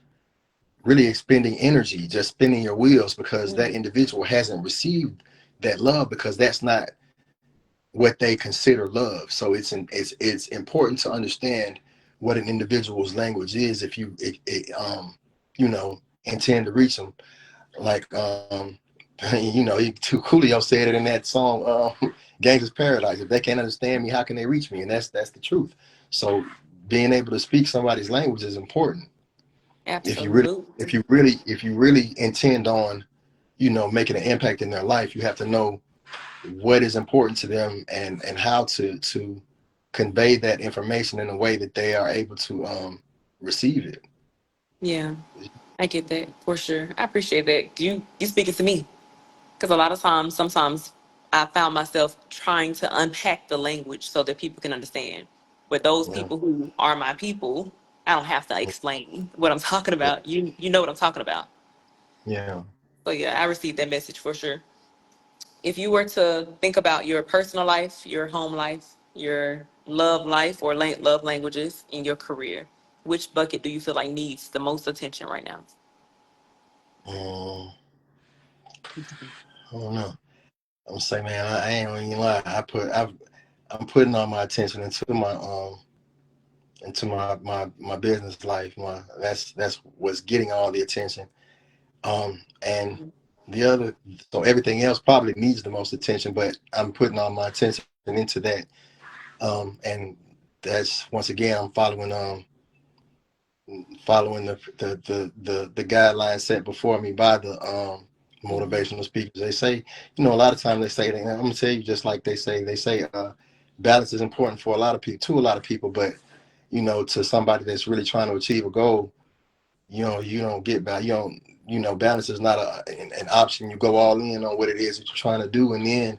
[SPEAKER 2] really expending energy, just spinning your wheels, because that
[SPEAKER 1] Mhm.
[SPEAKER 2] individual hasn't received that love, because that's not what they consider love. So it's important to understand what an individual's language is if intend to reach them. Like Coolio said it in that song, Gangsta's Paradise. If they can't understand me, how can they reach me? And that's the truth. So being able to speak somebody's language is important. If you really
[SPEAKER 1] Absolutely.
[SPEAKER 2] if you really if you really intend on, making an impact in their life, you have to know what is important to them, and how to convey that information in a way that they are able to receive it.
[SPEAKER 1] Yeah. I get that for sure. I appreciate that. You speaking to me. Because a lot of times, sometimes I found myself trying to unpack the language so that people can understand. But those
[SPEAKER 2] Yeah,
[SPEAKER 1] people who are my people, I don't have to explain what I'm talking
[SPEAKER 2] yeah,
[SPEAKER 1] about. You know what I'm talking about.
[SPEAKER 2] yeah.
[SPEAKER 1] So yeah, I received that message for sure. If you were to think about your personal life, your home life, your love life or love languages in your career, which bucket do you feel like needs the most attention right now?
[SPEAKER 2] Um, I don't know. I'm gonna say, man, I ain't gonna even lie. I'm putting all my attention into my business life. That's what's getting all the attention. And the other, so everything else probably needs the most attention, but I'm putting all my attention into that. And that's, once again, I'm following the guidelines set before me by the
[SPEAKER 1] Mhm.
[SPEAKER 2] motivational speakers. They say, a lot of times they say, and I'm gonna tell you, just like they say balance is important for a lot of people, to a lot of people, but to somebody that's really trying to achieve a goal, you don't get balance. Balance is not an option. You go all in on what it is that you're trying to do, and then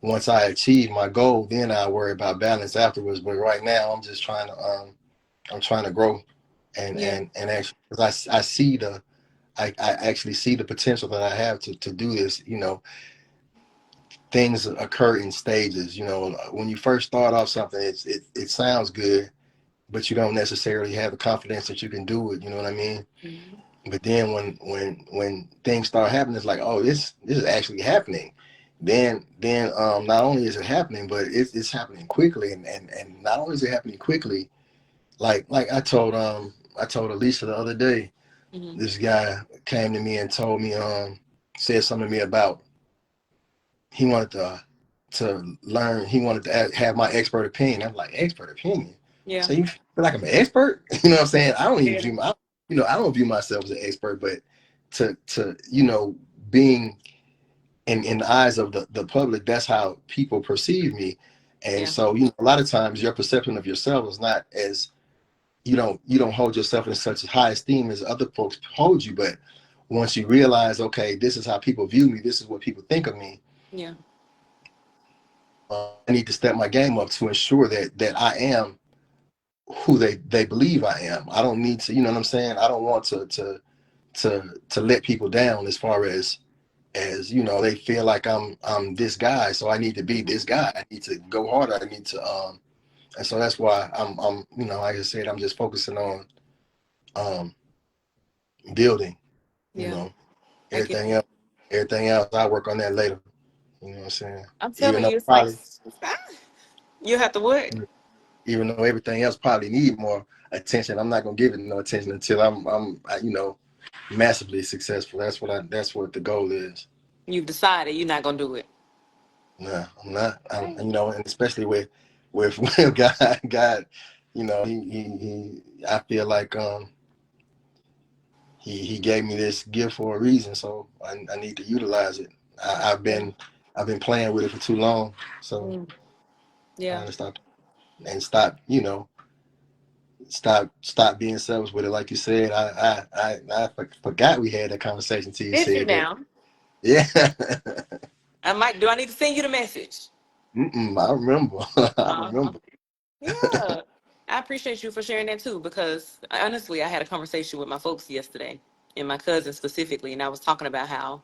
[SPEAKER 2] once I achieve my goal, then I worry about balance afterwards. But right now, I'm trying to grow,
[SPEAKER 1] Yeah.
[SPEAKER 2] and actually, because I actually see the potential that I have to do this. Things occur in stages. When you first start off something, it sounds good, but you don't necessarily have the confidence that you can do it. You know what I mean?
[SPEAKER 1] Mhm.
[SPEAKER 2] But then when things start happening, it's like, oh, this is actually happening. Then not only is it happening, but it's happening quickly, and not only is it happening quickly, like I told Alicia the other day,
[SPEAKER 1] Mhm.
[SPEAKER 2] this guy came to me and told me said something to me about he wanted to learn, he wanted to have my expert opinion. I'm like, expert opinion?
[SPEAKER 1] Yeah.
[SPEAKER 2] So you feel like I'm an expert? You know what I'm saying? I don't even
[SPEAKER 1] Yeah.
[SPEAKER 2] view my, I don't view myself as an expert, but to being in the eyes of the public, that's how people perceive me. And
[SPEAKER 1] Yeah.
[SPEAKER 2] so, a lot of times your perception of yourself is not as, you don't hold yourself in such high esteem as other folks hold you. But once you realize, okay, this is how people view me, this is what people think of me,
[SPEAKER 1] Yeah.
[SPEAKER 2] I need to step my game up to ensure that I am who they believe I am. I don't need to, you know what I'm saying? I don't want to let people down as far as they feel like I'm this guy, so I need to be this guy. I need to go harder. I need to and so that's why I'm like I said, I'm just focusing on um building, you
[SPEAKER 1] Yeah.
[SPEAKER 2] know.
[SPEAKER 1] I get
[SPEAKER 2] Everything
[SPEAKER 1] that.
[SPEAKER 2] else everything else I work on that later. You know what I'm saying?
[SPEAKER 1] I'm
[SPEAKER 2] Even
[SPEAKER 1] telling
[SPEAKER 2] though
[SPEAKER 1] you, it's like
[SPEAKER 2] probably
[SPEAKER 1] you have to what?
[SPEAKER 2] even though everything else probably need more attention, I'm not gonna give it no attention until massively successful. That's what the goal is.
[SPEAKER 1] You've decided you're not gonna do it.
[SPEAKER 2] Nah, I'm not.
[SPEAKER 1] Right.
[SPEAKER 2] And especially with with God, I feel like he gave me this gift for a reason, so I need to utilize it. I've been playing with it for too long, so
[SPEAKER 1] Mm.
[SPEAKER 2] I
[SPEAKER 1] Yeah.
[SPEAKER 2] gotta stop and stop being selfish with it. Like you said, I forgot we had that conversation till you
[SPEAKER 1] Did you
[SPEAKER 2] said that.
[SPEAKER 1] now?
[SPEAKER 2] Yeah.
[SPEAKER 1] I might. Do I need to send you the message?
[SPEAKER 2] I remember. I
[SPEAKER 1] Uh-huh.
[SPEAKER 2] remember.
[SPEAKER 1] Yeah. I appreciate you for sharing that too, because honestly, I had a conversation with my folks yesterday, and my cousin specifically, and I was talking about how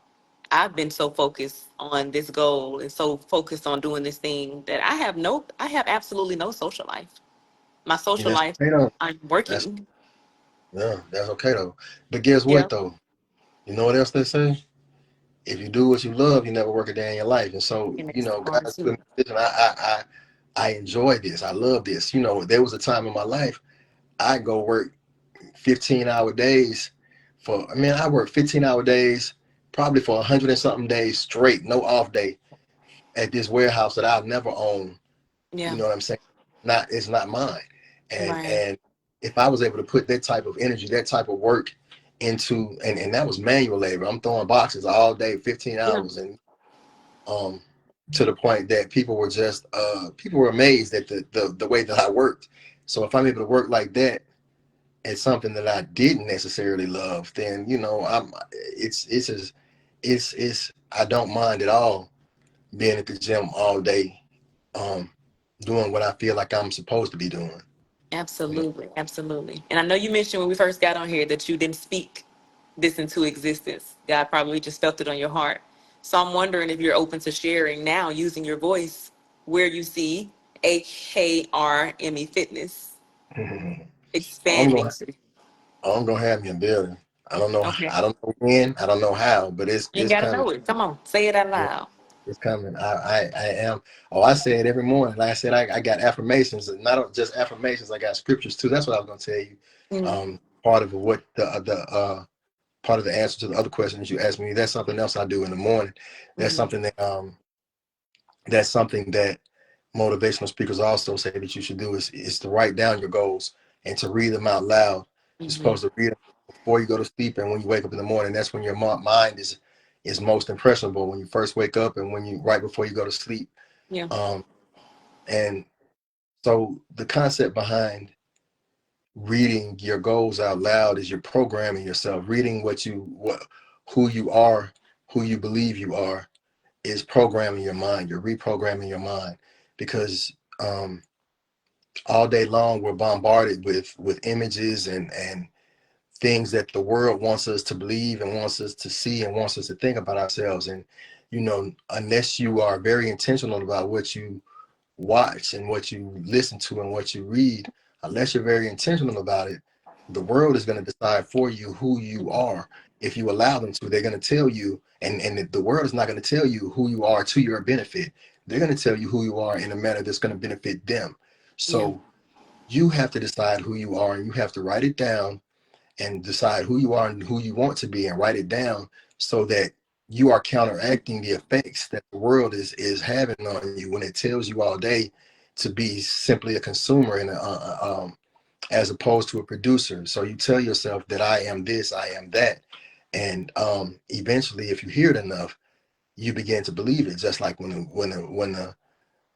[SPEAKER 1] I've been so focused on this goal and so focused on doing this thing that I have absolutely no social life. My
[SPEAKER 2] And
[SPEAKER 1] social
[SPEAKER 2] that's
[SPEAKER 1] life,
[SPEAKER 2] okay though.
[SPEAKER 1] I'm
[SPEAKER 2] That's
[SPEAKER 1] working.
[SPEAKER 2] Yeah, that's okay though. But guess
[SPEAKER 1] Yeah.
[SPEAKER 2] what though? You know what else they say? If you do what you love, you never work a day in your life. And so,
[SPEAKER 1] And that's hard
[SPEAKER 2] God's put me
[SPEAKER 1] too.
[SPEAKER 2] in a position. I enjoy this. I love this. There was a time in my life I go work 15-hour days I work 15-hour days probably for 100 and something days straight, no off day at this warehouse that I've never owned. You
[SPEAKER 1] Yeah.
[SPEAKER 2] know what I'm saying? It's not mine. And
[SPEAKER 1] Right.
[SPEAKER 2] and if I was able to put that type of energy, that type of work into and that was manual labor. I'm throwing boxes all day, 15
[SPEAKER 1] Yeah.
[SPEAKER 2] hours and um to the point that people were amazed at the way that I worked. So if I'm able to work like that at something that I didn't necessarily love, then I'm it's I don't mind at all being at the gym all day, um, doing what I feel like I'm supposed to be doing. You know?
[SPEAKER 1] Absolutely. Absolutely. And I know you mentioned when we first got on here that you didn't speak this into existence. God probably just felt it on your heart. So I'm wondering if you're open to sharing now using your voice where you see HRME Fitness
[SPEAKER 2] I'm
[SPEAKER 1] expanding
[SPEAKER 2] gonna
[SPEAKER 1] to.
[SPEAKER 2] I'm gonna have me a building. I don't know.
[SPEAKER 1] Okay.
[SPEAKER 2] I don't know when. I don't know how, but it's
[SPEAKER 1] You ain't
[SPEAKER 2] it's
[SPEAKER 1] got to
[SPEAKER 2] coming.
[SPEAKER 1] know it. Come on. Say it out
[SPEAKER 2] Yeah,
[SPEAKER 1] loud.
[SPEAKER 2] it's coming. I am. Oh, I say it every morning. Like I said, I got affirmations, and not just affirmations. I got scriptures too. That's what I was gonna tell you.
[SPEAKER 1] Mm-hmm.
[SPEAKER 2] Part of what part of the answer to the other question that you asked me. That's something else I do in the morning. That's
[SPEAKER 1] Mm-hmm.
[SPEAKER 2] something that motivational speakers also say that you should do is to write down your goals and to read them out loud. You're
[SPEAKER 1] Mm-hmm.
[SPEAKER 2] supposed to read them before you go to sleep and when you wake up in the morning. That's when your mind is most impressionable, when you first wake up and when you right before you go to sleep.
[SPEAKER 1] Yeah.
[SPEAKER 2] Um, and so the concept behind reading your goals out loud is you're programming yourself, reading who you are, who you believe you are, is programming your mind. You're reprogramming your mind because all day long we're bombarded with images and things that the world wants us to believe and wants us to see and wants us to think about ourselves. And unless you are very intentional about what you watch and what you listen to and what you read, unless you're very intentional about it, the world is going to decide for you who you
[SPEAKER 1] Mhm.
[SPEAKER 2] are. If you allow them to, they're going to tell you, and the world is not going to tell you who you are to your benefit. They're going to tell you who you are in a manner that's going to benefit them.
[SPEAKER 1] Yeah.
[SPEAKER 2] So you have to decide who you are, and you have to write it down and decide who you are and who you want to be, and write it down so that you are counteracting the effects that the world is having on you when it tells you all day to be simply a consumer and as opposed to a producer. So you tell yourself that I am this, I am that, and eventually, if you hear it enough, you begin to believe it. Just like when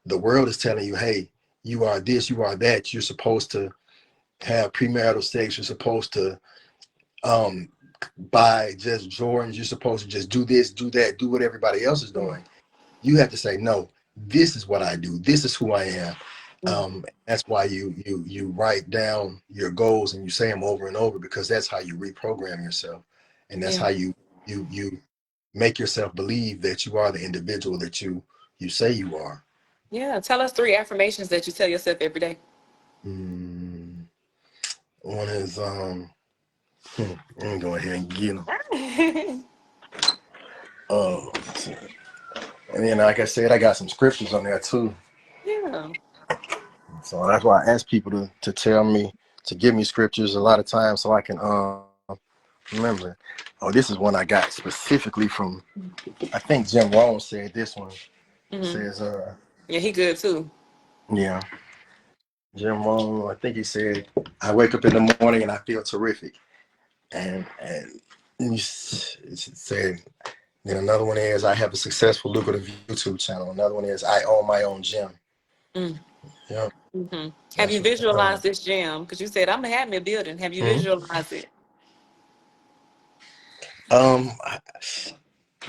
[SPEAKER 2] the world is telling you, hey, you are this, you are that, you're supposed to have premarital sex, you're supposed to um buy just Jordans, you're supposed to just do this, do that, do what everybody else is
[SPEAKER 1] Mm.
[SPEAKER 2] doing. You have to say, no, this is what I do, this is who I am.
[SPEAKER 1] Mm.
[SPEAKER 2] That's why you write down your goals and you say them over and over, because that's how you reprogram yourself, and that's
[SPEAKER 1] Yeah.
[SPEAKER 2] how you make yourself believe that you are the individual that you say you are.
[SPEAKER 1] Yeah. Tell us 3 affirmations that you tell yourself every day.
[SPEAKER 2] mm, One is let me go ahead and get them. Oh, and then, like I said, I got some scriptures on there too.
[SPEAKER 1] Yeah.
[SPEAKER 2] So that's why I ask people to tell me, to give me scriptures a lot of times so I can remember. Oh, this is one I got specifically from, I think Jim Rohn said this one.
[SPEAKER 1] Hmm.
[SPEAKER 2] Says
[SPEAKER 1] Yeah, he good too.
[SPEAKER 2] yeah, Jim Rohn, I think he said, I wake up in the morning and I feel terrific. And it said, then another one is, I have a successful, lucrative YouTube channel. Another one is, I own my own gym.
[SPEAKER 1] Mm.
[SPEAKER 2] Yeah,
[SPEAKER 1] Hmm. Have
[SPEAKER 2] that's
[SPEAKER 1] you
[SPEAKER 2] what.
[SPEAKER 1] visualized this gym? Because you said I'm gonna have me a building. Have you
[SPEAKER 2] Mhm.
[SPEAKER 1] visualized it?
[SPEAKER 2] Um,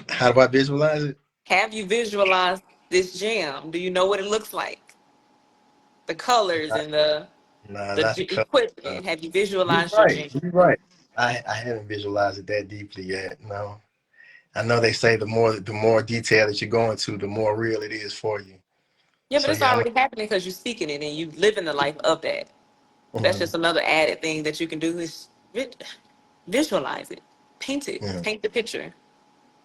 [SPEAKER 2] how do I visualize it?
[SPEAKER 1] Have you visualized this gym? Do you know what it looks like? The colors
[SPEAKER 2] Not,
[SPEAKER 1] and the
[SPEAKER 2] nah,
[SPEAKER 1] the
[SPEAKER 2] not the color.
[SPEAKER 1] equipment. Have you
[SPEAKER 2] You're
[SPEAKER 1] visualized your
[SPEAKER 2] right.
[SPEAKER 1] gym?
[SPEAKER 2] You're right. I haven't visualized it that deeply yet. No, I know they say the more detail that you go into, the more real it is for you.
[SPEAKER 1] Yeah, but
[SPEAKER 2] So
[SPEAKER 1] it's
[SPEAKER 2] yeah,
[SPEAKER 1] already happening because you're seeking it and you live in the life of that. That's
[SPEAKER 2] mhm,
[SPEAKER 1] just another added thing that you can do is visualize it, paint it,
[SPEAKER 2] yeah,
[SPEAKER 1] paint the picture.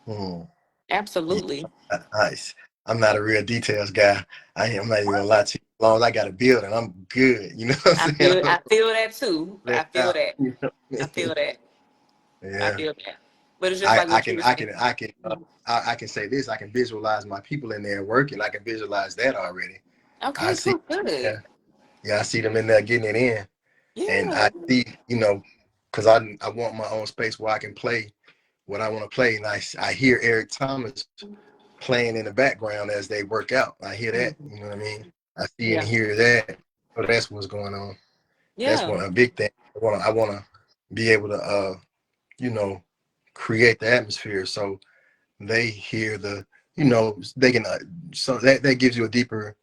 [SPEAKER 2] mhm, yeah,
[SPEAKER 1] Absolutely.
[SPEAKER 2] nice. I'm not a real details guy. I'm not even gonna lie to you. As long as I got a building, I'm good. You know what I'm saying? I
[SPEAKER 1] I
[SPEAKER 2] don't
[SPEAKER 1] feel that too.
[SPEAKER 2] that
[SPEAKER 1] I feel
[SPEAKER 2] out.
[SPEAKER 1] that.
[SPEAKER 2] You know?
[SPEAKER 1] I feel that. I
[SPEAKER 2] Yeah.
[SPEAKER 1] feel that. But it's just
[SPEAKER 2] I,
[SPEAKER 1] like
[SPEAKER 2] I
[SPEAKER 1] what you
[SPEAKER 2] can
[SPEAKER 1] were
[SPEAKER 2] I
[SPEAKER 1] saying.
[SPEAKER 2] can I can I can say this. I can visualize my people in there working. I can visualize that already. I
[SPEAKER 1] Okay,
[SPEAKER 2] see.
[SPEAKER 1] cool, good.
[SPEAKER 2] Yeah, yeah. I see them in there getting it in, and
[SPEAKER 1] Yeah.
[SPEAKER 2] I see, because I want my own space where I can play what I want to play, and I hear Eric Thomas playing in the background as they work out. I hear that.
[SPEAKER 1] Mhm.
[SPEAKER 2] You know what I mean? I see and
[SPEAKER 1] Yeah.
[SPEAKER 2] hear that. So that's what's going on. That's
[SPEAKER 1] Yeah.
[SPEAKER 2] one a big thing. I wanna be able to you know create the atmosphere so they hear they can so that gives you a deeper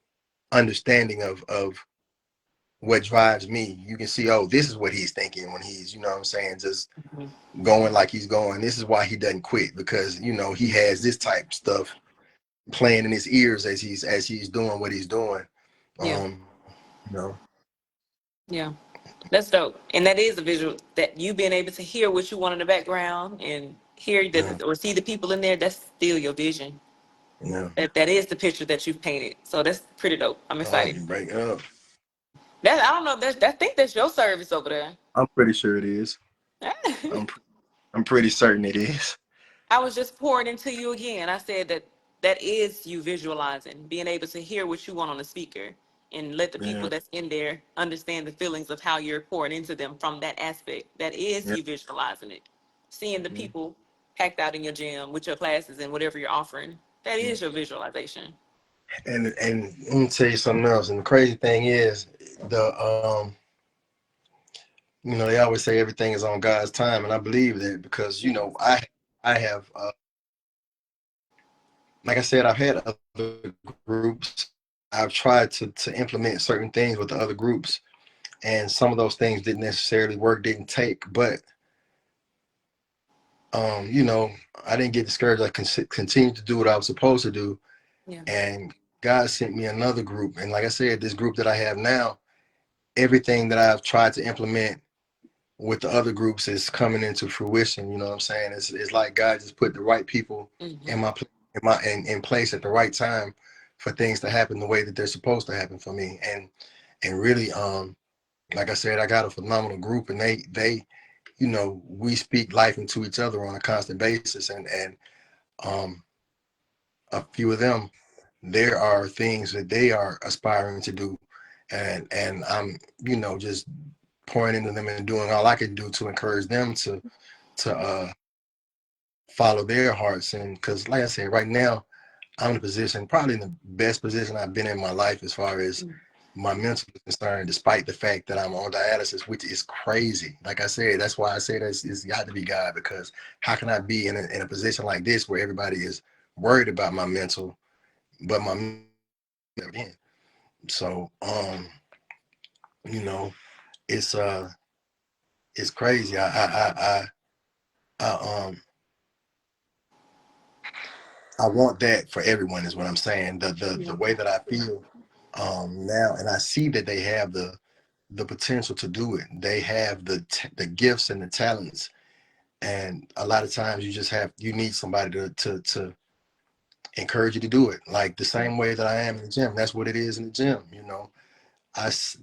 [SPEAKER 2] understanding of what drives me. You can see, oh, this is what he's thinking when he's, what I'm saying, just
[SPEAKER 1] Mhm.
[SPEAKER 2] going like he's going. This is why he doesn't quit, because he has this type of stuff playing in his ears as he's doing what he's doing.
[SPEAKER 1] Yeah.
[SPEAKER 2] um you know
[SPEAKER 1] Yeah. That's dope. And that is a visual that you being able to hear what you want in the background and hear
[SPEAKER 2] yeah,
[SPEAKER 1] or see the people in there, that's still your vision.
[SPEAKER 2] yeah.
[SPEAKER 1] That is the picture that you've painted. So that's pretty dope. I'm excited.
[SPEAKER 2] You break up.
[SPEAKER 1] That I don't know. I think that's your service over there.
[SPEAKER 2] I'm pretty sure it is. i'm I'm pretty certain it is.
[SPEAKER 1] I was just pouring into you again. I said that is you visualizing, being able to hear what you want on the speaker and let the people
[SPEAKER 2] Yeah,
[SPEAKER 1] that's in there understand the feelings of how you're pouring into them from that aspect. That is
[SPEAKER 2] yeah,
[SPEAKER 1] you visualizing it. Seeing the
[SPEAKER 2] yeah,
[SPEAKER 1] people packed out in your gym with your classes and whatever you're offering. That
[SPEAKER 2] yeah.
[SPEAKER 1] is your visualization.
[SPEAKER 2] And let me tell you something else. And the crazy thing is, the they always say everything is on God's time, and I believe that, because
[SPEAKER 1] Yes.
[SPEAKER 2] I have like I said, I've had other groups. I've tried to implement certain things with the other groups, and some of those things didn't necessarily work, didn't take. But I didn't get discouraged. I continued to do what I was supposed to do,
[SPEAKER 1] Yeah.
[SPEAKER 2] and God sent me another group. And like I said, this group that I have now, everything that I've tried to implement with the other groups is coming into fruition. You know what I'm saying? It's like God just put the right people in
[SPEAKER 1] Mm-hmm.
[SPEAKER 2] my in place at the right time for things to happen the way that they're supposed to happen for me. And really, like I said, I got a phenomenal group, and they we speak life into each other on a constant basis, and um, a few of them, there are things that they are aspiring to do, and I'm just pouring into them and doing all I can do to encourage them to follow their hearts. And because, like I said, right now I'm in a position, probably in the best position I've been in my life as far as my mental is concerned, despite the fact that I'm on dialysis, which is crazy. Like I said, that's why I say that it's got to be God, because how can I be in a position like this where everybody is worried about my mental, but my in. So you know, it's it's crazy. I I want that for everyone is what I'm saying. The
[SPEAKER 1] Yeah.
[SPEAKER 2] way that I feel now, and I see that they have the potential to do it. They have the gifts and the talents, and a lot of times you need somebody to encourage you to do it. Like the same way that I am in the gym. That's what it is in the gym.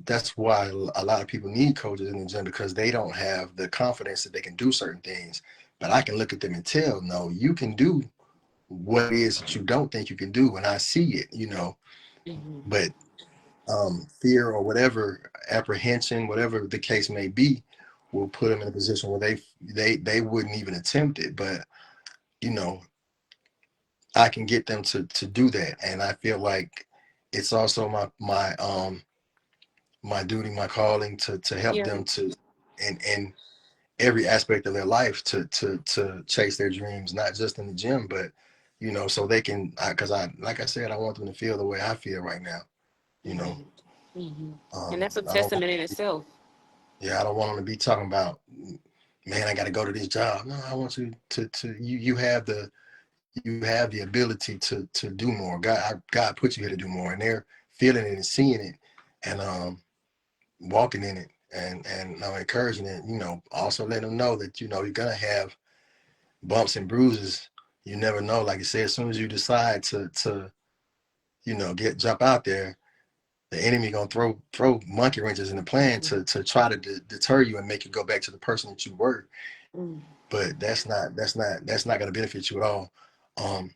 [SPEAKER 2] That's why a lot of people need coaches in the gym, because they don't have the confidence that they can do certain things. But I can look at them and tell, no, you can do what it is that you don't think you can do, and I see it.
[SPEAKER 1] Mm-hmm.
[SPEAKER 2] But fear or whatever, apprehension, whatever the case may be, will put them in a position where they wouldn't even attempt it. But you know, I can get them to do that, and I feel like it's also my duty, my calling to help
[SPEAKER 1] Yeah.
[SPEAKER 2] them to in every aspect of their life to chase their dreams, not just in the gym, but so they can. Because I like I said, I want them to feel the way I feel right now. You know,
[SPEAKER 1] Mm-hmm. Mm-hmm. And that's a
[SPEAKER 2] I don't.
[SPEAKER 1] testament in itself.
[SPEAKER 2] Yeah, I don't want them to be talking about, man, I got to go to this job. No, I want you to you have the ability to do more. God put you here to do more, and they're feeling it and seeing it, and walking in it, and encouraging it. Also let them know that you're gonna have bumps and bruises. You never know. Like I said, as soon as you decide to get jump out there, the enemy gonna throw monkey wrenches in the plan to try to deter you and make you go back to the person that you were.
[SPEAKER 1] Mm.
[SPEAKER 2] But that's not gonna benefit you at all. Um,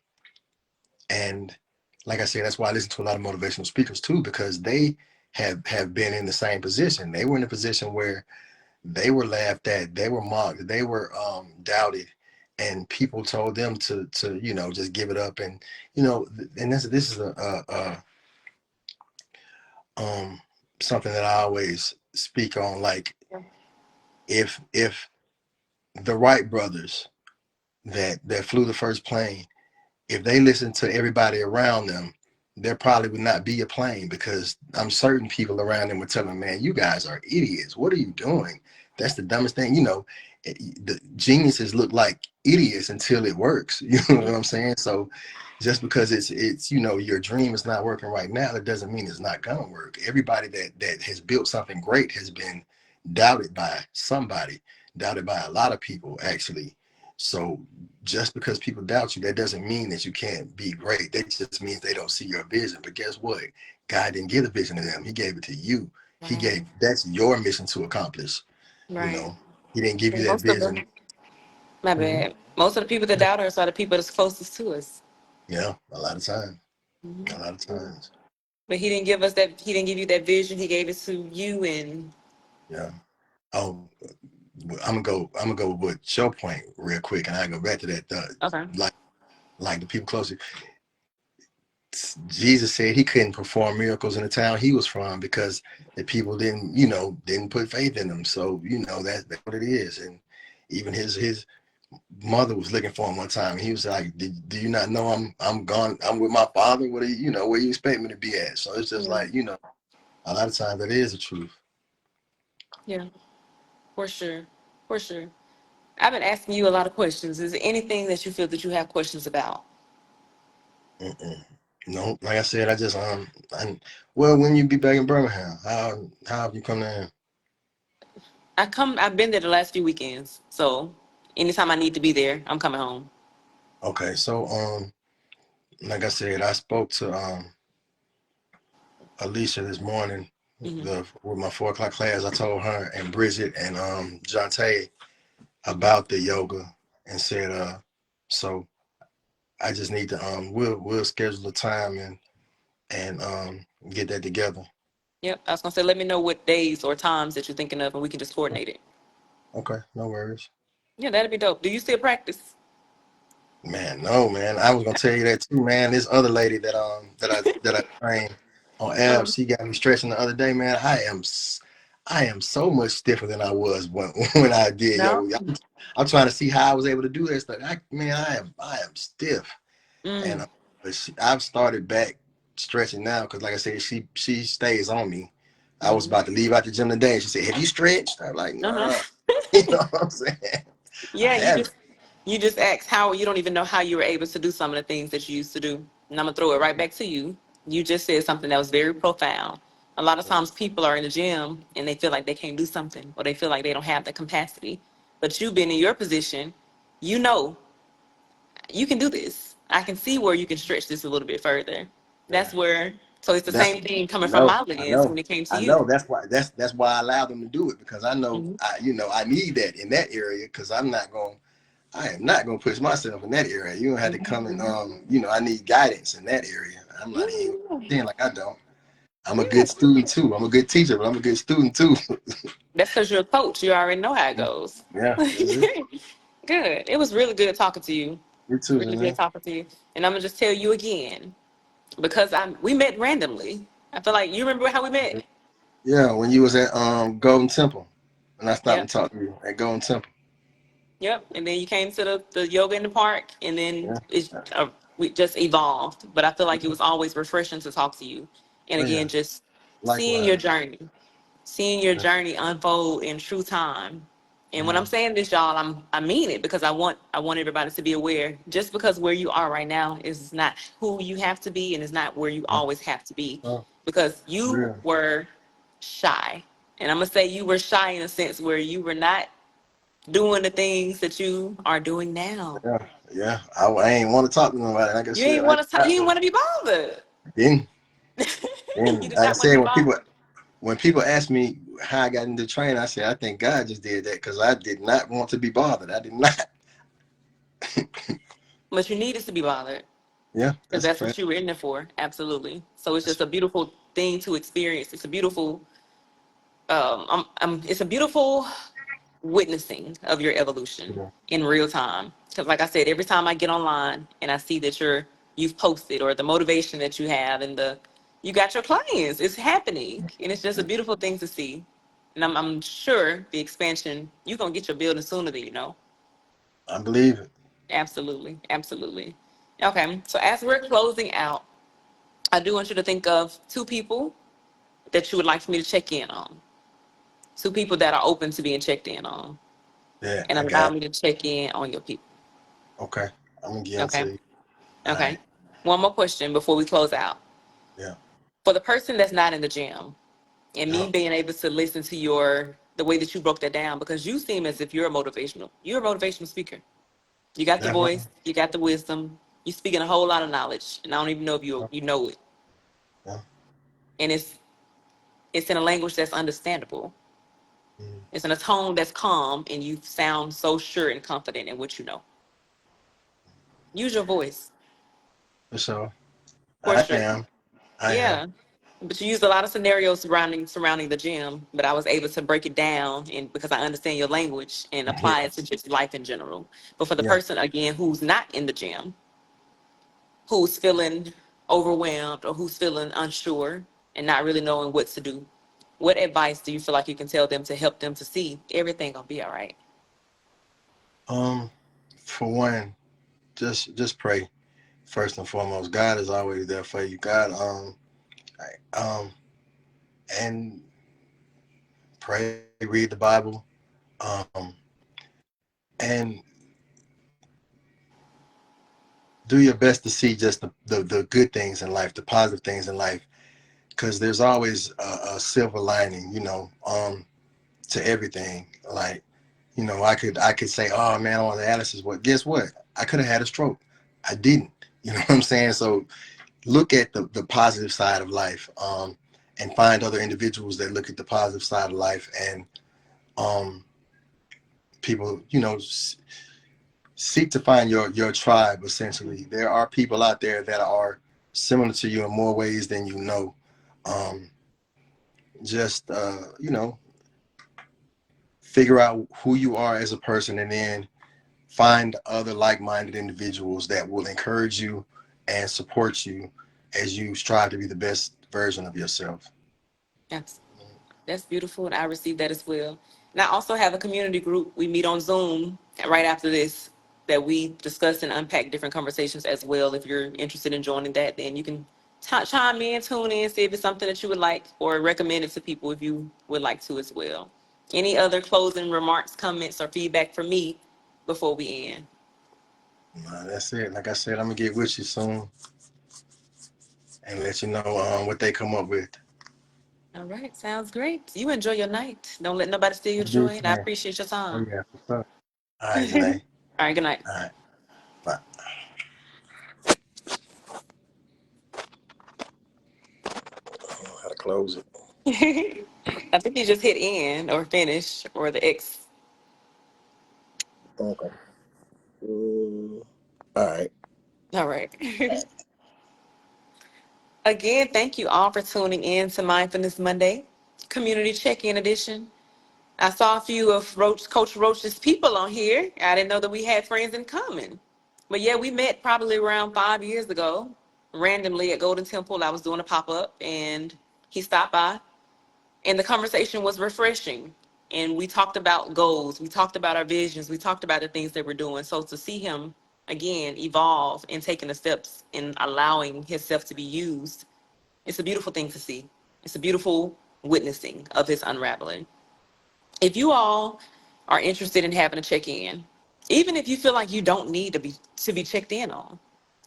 [SPEAKER 2] and like I said, that's why I listen to a lot of motivational speakers too, because they have been in the same position. They were in a position where they were laughed at, they were mocked, they were doubted, and people told them to just give it up. And and this is a something that I always speak on. Like if the Wright brothers that flew the first plane, if they listened to everybody around them, there probably would not be a plane, because I'm certain people around them would tell them, man, you guys are idiots. What are you doing? That's the dumbest thing. The geniuses look like idiots until it works. You know what I'm saying? So just because it's your dream is not working right now, that doesn't mean it's not gonna work. Everybody that has built something great has been doubted by somebody, doubted by a lot of people actually. So just because people doubt you, that doesn't mean that you can't be great. That just means they don't see your vision. But guess what? God didn't give the vision to them. He gave it to you.
[SPEAKER 1] Right.
[SPEAKER 2] That's your mission to accomplish. You
[SPEAKER 1] Right.
[SPEAKER 2] know, he didn't give you
[SPEAKER 1] And
[SPEAKER 2] that
[SPEAKER 1] most of them,
[SPEAKER 2] vision.
[SPEAKER 1] my
[SPEAKER 2] Mhm.
[SPEAKER 1] bad. Most of the people that doubt us are the people that's closest to us.
[SPEAKER 2] Yeah, a lot of times.
[SPEAKER 1] Mhm.
[SPEAKER 2] A lot of times.
[SPEAKER 1] But he didn't give us that. He didn't give you that vision. He gave it to you. And
[SPEAKER 2] Yeah. Oh, I'm gonna go with your point real quick, and I go back to that.
[SPEAKER 1] okay.
[SPEAKER 2] Like the people closest. Jesus said he couldn't perform miracles in the town he was from because the people didn't put faith in him. So that's what it is. And even his mother was looking for him one time. And he was like, "Do you not know I'm gone? I'm with my father. What do where you expect me to be at?" So it's just
[SPEAKER 1] Yeah.
[SPEAKER 2] like a lot of times that is the truth.
[SPEAKER 1] Yeah. For sure. For sure. I've been asking you a lot of questions. Is there anything that you feel that you have questions about?
[SPEAKER 2] Mm-mm. No, like I said, I just well, when you be back in Birmingham, how have you come down?
[SPEAKER 1] I've been there the last few weekends. So anytime I need to be there, I'm coming home.
[SPEAKER 2] Okay, so like I said, I spoke to Alicia this morning,
[SPEAKER 1] Hmm.
[SPEAKER 2] with my 4 o'clock class. I told her and Bridget and Jonte about the yoga and said so I just need to we'll schedule a time and get that together.
[SPEAKER 1] Yep. I was gonna say, let me know what days or times that you're thinking of, and we can just coordinate it.
[SPEAKER 2] Okay, no worries.
[SPEAKER 1] Yeah, that'd be dope. Do you still practice?
[SPEAKER 2] Man, no, man. I was gonna tell you that too, man. This other lady that I trained on abs, she got me stretching the other day, man. I am so much stiffer than I was when when I did
[SPEAKER 1] No.
[SPEAKER 2] yoga. I'm trying to see how I was able to do that stuff. I am stiff, and
[SPEAKER 1] Mm.
[SPEAKER 2] I've started back stretching now because, like I said, she stays on me. I was
[SPEAKER 1] Mm-hmm.
[SPEAKER 2] about to leave out the gym today, and she said, "Have you stretched?" I'm like,
[SPEAKER 1] Uh-huh.
[SPEAKER 2] "Nah." You know what I'm saying? I
[SPEAKER 1] Yeah,
[SPEAKER 2] haven't.
[SPEAKER 1] you just asked how you don't even know how you were able to do some of the things that you used to do. And I'm gonna throw it right back to you. You just said something that was very profound. A lot of times people are in the gym and they feel like they can't do something or they feel like they don't have the capacity. But you been in your position, you know you can do this. I can see where you can stretch this a little bit further.
[SPEAKER 2] Yeah.
[SPEAKER 1] That's where so it's the
[SPEAKER 2] That's
[SPEAKER 1] same thing
[SPEAKER 2] I
[SPEAKER 1] coming from
[SPEAKER 2] know,
[SPEAKER 1] my
[SPEAKER 2] I
[SPEAKER 1] lens
[SPEAKER 2] know,
[SPEAKER 1] when it came to
[SPEAKER 2] I
[SPEAKER 1] you.
[SPEAKER 2] know. That's why I allowed them to do it because I know
[SPEAKER 1] Hmm.
[SPEAKER 2] I need that in that area because I am not gonna push myself in that area. You don't have to come and I need guidance in that area. I'm not even
[SPEAKER 1] Yeah.
[SPEAKER 2] saying like I don't. I'm a
[SPEAKER 1] Yeah.
[SPEAKER 2] good student too. I'm a good teacher, but I'm a good student too.
[SPEAKER 1] That's because you're a coach. You already know how it goes.
[SPEAKER 2] Yeah, that's it.
[SPEAKER 1] Good. It was really good talking to you.
[SPEAKER 2] You too,
[SPEAKER 1] Really good
[SPEAKER 2] man.
[SPEAKER 1] talking to you. And I'm gonna just tell you again because we met randomly. I feel like you remember how we met.
[SPEAKER 2] Yeah, when you was at Golden Temple, and I stopped and
[SPEAKER 1] Yep.
[SPEAKER 2] talked to you at Golden Temple.
[SPEAKER 1] Yep. And then you came to the yoga in the park, and then
[SPEAKER 2] Yeah,
[SPEAKER 1] we just evolved. But I feel like it was always refreshing to talk to you. And
[SPEAKER 2] oh yeah,
[SPEAKER 1] again, just seeing your
[SPEAKER 2] likewise.
[SPEAKER 1] journey. Seeing your
[SPEAKER 2] Yeah,
[SPEAKER 1] journey unfold in true time. And when
[SPEAKER 2] yeah,
[SPEAKER 1] I'm saying this, y'all, I mean it because I want everybody to be aware. Just because where you are right now is not who you have to be, and is not where you
[SPEAKER 2] yeah.
[SPEAKER 1] always have to be.
[SPEAKER 2] Oh,
[SPEAKER 1] Because you
[SPEAKER 2] real.
[SPEAKER 1] were shy, and I'm gonna say you were shy in a sense where you were not doing the things that you are doing now.
[SPEAKER 2] Yeah, yeah. I ain't want to talk to nobody. Like I
[SPEAKER 1] You
[SPEAKER 2] said,
[SPEAKER 1] ain't
[SPEAKER 2] I
[SPEAKER 1] want to. You
[SPEAKER 2] got
[SPEAKER 1] ain't
[SPEAKER 2] one.
[SPEAKER 1] want to be bothered.
[SPEAKER 2] Then,
[SPEAKER 1] You
[SPEAKER 2] then,
[SPEAKER 1] did
[SPEAKER 2] like I
[SPEAKER 1] not want to
[SPEAKER 2] said,
[SPEAKER 1] be bothered.
[SPEAKER 2] when people ask me how I got into training, I say I think God just did that because I did not want to be bothered. I did not.
[SPEAKER 1] But you needed to be bothered.
[SPEAKER 2] Yeah,
[SPEAKER 1] Because
[SPEAKER 2] that's a
[SPEAKER 1] that's what
[SPEAKER 2] fact.
[SPEAKER 1] you were in there for. Absolutely. So it's
[SPEAKER 2] That's
[SPEAKER 1] just a beautiful thing to experience. It's a beautiful, it's a beautiful witnessing of your evolution
[SPEAKER 2] yeah,
[SPEAKER 1] in real time. Because like I said, every time I get online and I see that you've posted or the motivation that you have and you got your clients, it's happening. And it's just a beautiful thing to see. And I'm sure the expansion, you're going to get your building sooner than you know.
[SPEAKER 2] I believe it.
[SPEAKER 1] Absolutely. Absolutely. Okay. So as we're closing out, I do want you to think of two people that you would like for me to check in on. Two people that are open to being checked in on.
[SPEAKER 2] Yeah,
[SPEAKER 1] And
[SPEAKER 2] I
[SPEAKER 1] allow
[SPEAKER 2] got it.
[SPEAKER 1] me to check in on your people.
[SPEAKER 2] Okay, I'm gonna get
[SPEAKER 1] Okay.
[SPEAKER 2] into you. All
[SPEAKER 1] Okay.
[SPEAKER 2] right.
[SPEAKER 1] One more question before we close out.
[SPEAKER 2] Yeah,
[SPEAKER 1] For the person that's not in the gym and me
[SPEAKER 2] yeah,
[SPEAKER 1] being able to listen to the way that you broke that down, because you seem as if you're a motivational speaker. You got the
[SPEAKER 2] definitely.
[SPEAKER 1] voice, you got the wisdom, you speaking a whole lot of knowledge. And I don't even know if you know it.
[SPEAKER 2] Yeah.
[SPEAKER 1] And it's in a language that's understandable.
[SPEAKER 2] Mm,
[SPEAKER 1] It's in a tone that's calm and you sound so sure and confident in what you know. Use your voice
[SPEAKER 2] for sure.
[SPEAKER 1] for
[SPEAKER 2] I
[SPEAKER 1] sure.
[SPEAKER 2] am. I am.
[SPEAKER 1] Yeah. But you used a lot of scenarios surrounding the gym, but I was able to break it down and because I understand your language and apply it to just life in general. But for the
[SPEAKER 2] Yeah.
[SPEAKER 1] person again who's not in the gym, who's feeling overwhelmed or who's feeling unsure and not really knowing what to do, what advice do you feel like you can tell them to help them to see everything gonna be all right?
[SPEAKER 2] Um, for one, just pray first and foremost. God is always there for you. God, and pray, read the Bible, um, and do your best to see just the good things in life, the positive things in life, because there's always a silver lining, to everything. Like, I could say, oh man, on the dialysis. What? Guess what? I could have had a stroke. I didn't. You know what I'm saying? So look at the positive side of life, and find other individuals that look at the positive side of life, and um, people, seek to find your tribe. Essentially, there are people out there that are similar to you in more ways than you know. Um, just figure out who you are as a person, and then find other like-minded individuals that will encourage you and support you as you strive to be the best version of yourself.
[SPEAKER 1] That's beautiful, and I received that as well. And I also have a community group. We meet on Zoom right after this that we discuss and unpack different conversations as well. If you're interested in joining that, then you can chime in, tune in, see if it's something that you would like, or recommend it to people if you would like to as well. Any other closing remarks, comments, or feedback from me before we end?
[SPEAKER 2] That's it. Like I said, I'm gonna get with you soon and let you know what they come up with.
[SPEAKER 1] All right, sounds great. You enjoy your night. Don't let nobody steal your
[SPEAKER 2] I do,
[SPEAKER 1] joy, and I
[SPEAKER 2] man.
[SPEAKER 1] appreciate your
[SPEAKER 2] Oh
[SPEAKER 1] time.
[SPEAKER 2] yeah, for sure. All right,
[SPEAKER 1] All
[SPEAKER 2] Janae.
[SPEAKER 1] right, good night.
[SPEAKER 2] All right, bye. I don't know how to close it.
[SPEAKER 1] I think you just hit end or finish or the X.
[SPEAKER 2] Okay. All right.
[SPEAKER 1] All right. Again, thank you all for tuning in to Mindfulness Monday, Community Check-In Edition. I saw a few of Coach Roach's people on here. I didn't know that we had friends in common. But yeah, we met probably around 5 years ago, randomly at Golden Temple. I was doing a pop-up and he stopped by. And the conversation was refreshing. And we talked about goals, we talked about our visions, we talked about the things that we're doing. So to see him again evolve and taking the steps and allowing himself to be used, it's a beautiful thing to see. It's a beautiful witnessing of his unraveling. If you all are interested in having a check-in, even if you feel like you don't need to be checked in on,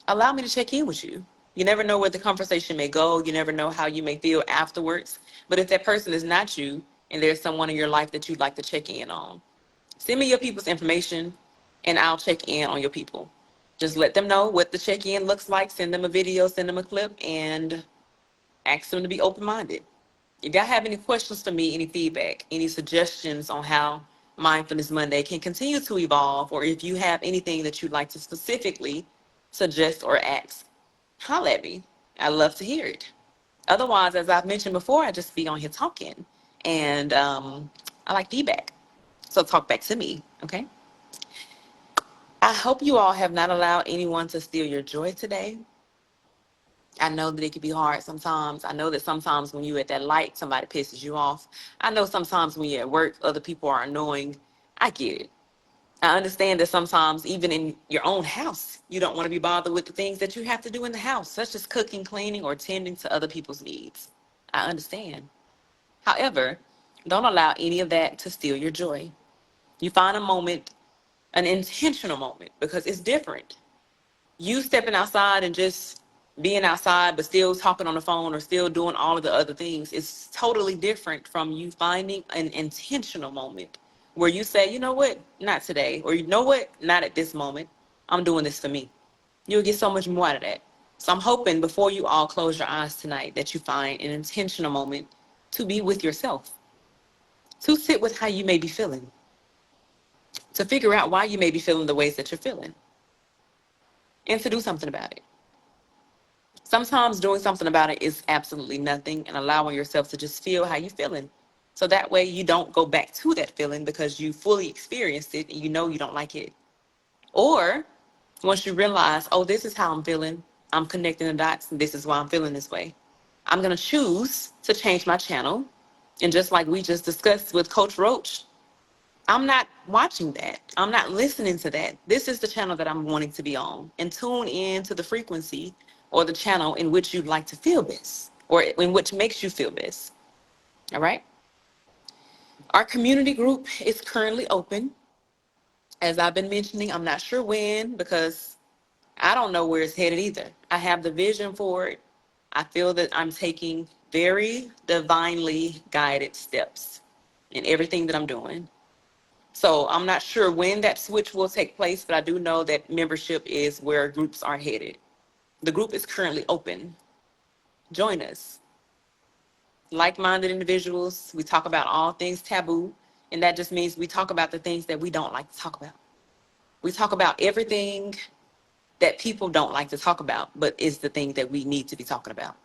[SPEAKER 1] allow me to check in with you. You never know where the conversation may go. You never know how you may feel afterwards. But if that person is not you and there's someone in your life that you'd like to check in on, send me your people's information and I'll check in on your people. Just let them know what the check in looks like. Send them a video, send them a clip, and ask them to be open minded. If y'all have any questions for me, any feedback, any suggestions on how Mindfulness Monday can continue to evolve, or if you have anything that you'd like to specifically suggest or ask, holla at me. I'd love to hear it. Otherwise, as I've mentioned before, I just be on here talking, and I like feedback. So talk back to me, okay? I hope you all have not allowed anyone to steal your joy today. I know that it can be hard sometimes. I know that sometimes when you're at that light, somebody pisses you off. I know sometimes when you're at work, other people are annoying. I get it. I understand that sometimes, even in your own house, you don't want to be bothered with the things that you have to do in the house, such as cooking, cleaning, or tending to other people's needs. I understand. However, don't allow any of that to steal your joy. You find a moment, an intentional moment, because it's different. You stepping outside and just being outside, but still talking on the phone or still doing all of the other things is totally different from you finding an intentional moment where you say, you know what, not today, or you know what, not at this moment. I'm doing this for me. You'll get so much more out of that. So I'm hoping before you all close your eyes tonight that you find an intentional moment to be with yourself, to sit with how you may be feeling, to figure out why you may be feeling the ways that you're feeling, and to do something about it. Sometimes doing something about it is absolutely nothing and allowing yourself to just feel how you're feeling. So that way you don't go back to that feeling because you fully experienced it and you know you don't like it. Or once you realize, oh, this is how I'm feeling, I'm connecting the dots and this is why I'm feeling this way. I'm going to choose to change my channel. And just like we just discussed with Coach Roach, I'm not watching that. I'm not listening to that. This is the channel that I'm wanting to be on, and tune in to the frequency or the channel in which you'd like to feel best or in which makes you feel best. All right. Our community group is currently open. As I've been mentioning, I'm not sure when because I don't know where it's headed either. I have the vision for it. I feel that I'm taking very divinely guided steps in everything that I'm doing. So I'm not sure when that switch will take place, but I do know that membership is where groups are headed. The group is currently open. Join us. Like-minded individuals. We talk about all things taboo, and that just means we talk about the things that we don't like to talk about. We talk about everything that people don't like to talk about, but is the thing that we need to be talking about.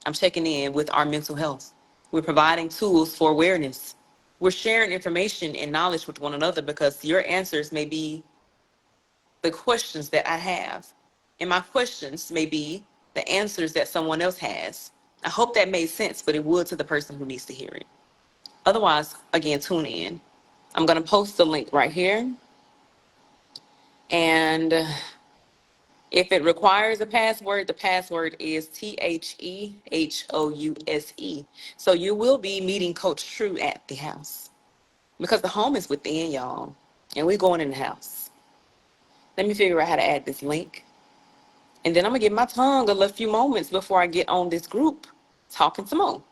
[SPEAKER 1] I'm checking in with our mental health. We're providing tools for awareness. We're sharing information and knowledge with one another because your answers may be the questions that I have, and my questions may be the answers that someone else has. I hope that made sense, but it would to the person who needs to hear it. Otherwise, again, tune in. I'm going to post the link right here. And if it requires a password, the password is theH.O.U.S.E. So you will be meeting Coach True at the house because the home is within, y'all. And we're going in the house. Let me figure out how to add this link. And then I'm going to give my tongue a little few moments before I get on this group talking some more.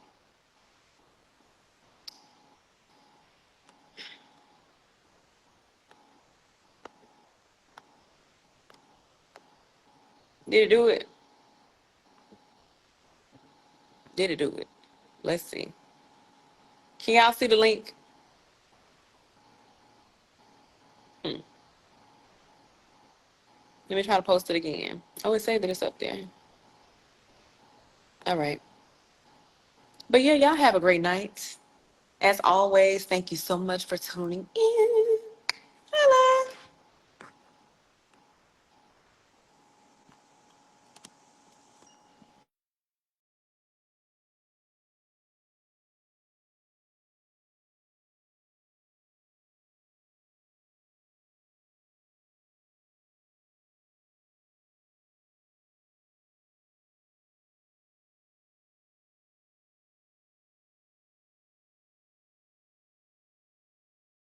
[SPEAKER 1] Did it do it? Did it do it? Let's see. Can y'all see the link? Let me try to post it again. Oh, it said that it's up there. All right. But yeah, y'all have a great night. As always, thank you so much for tuning in.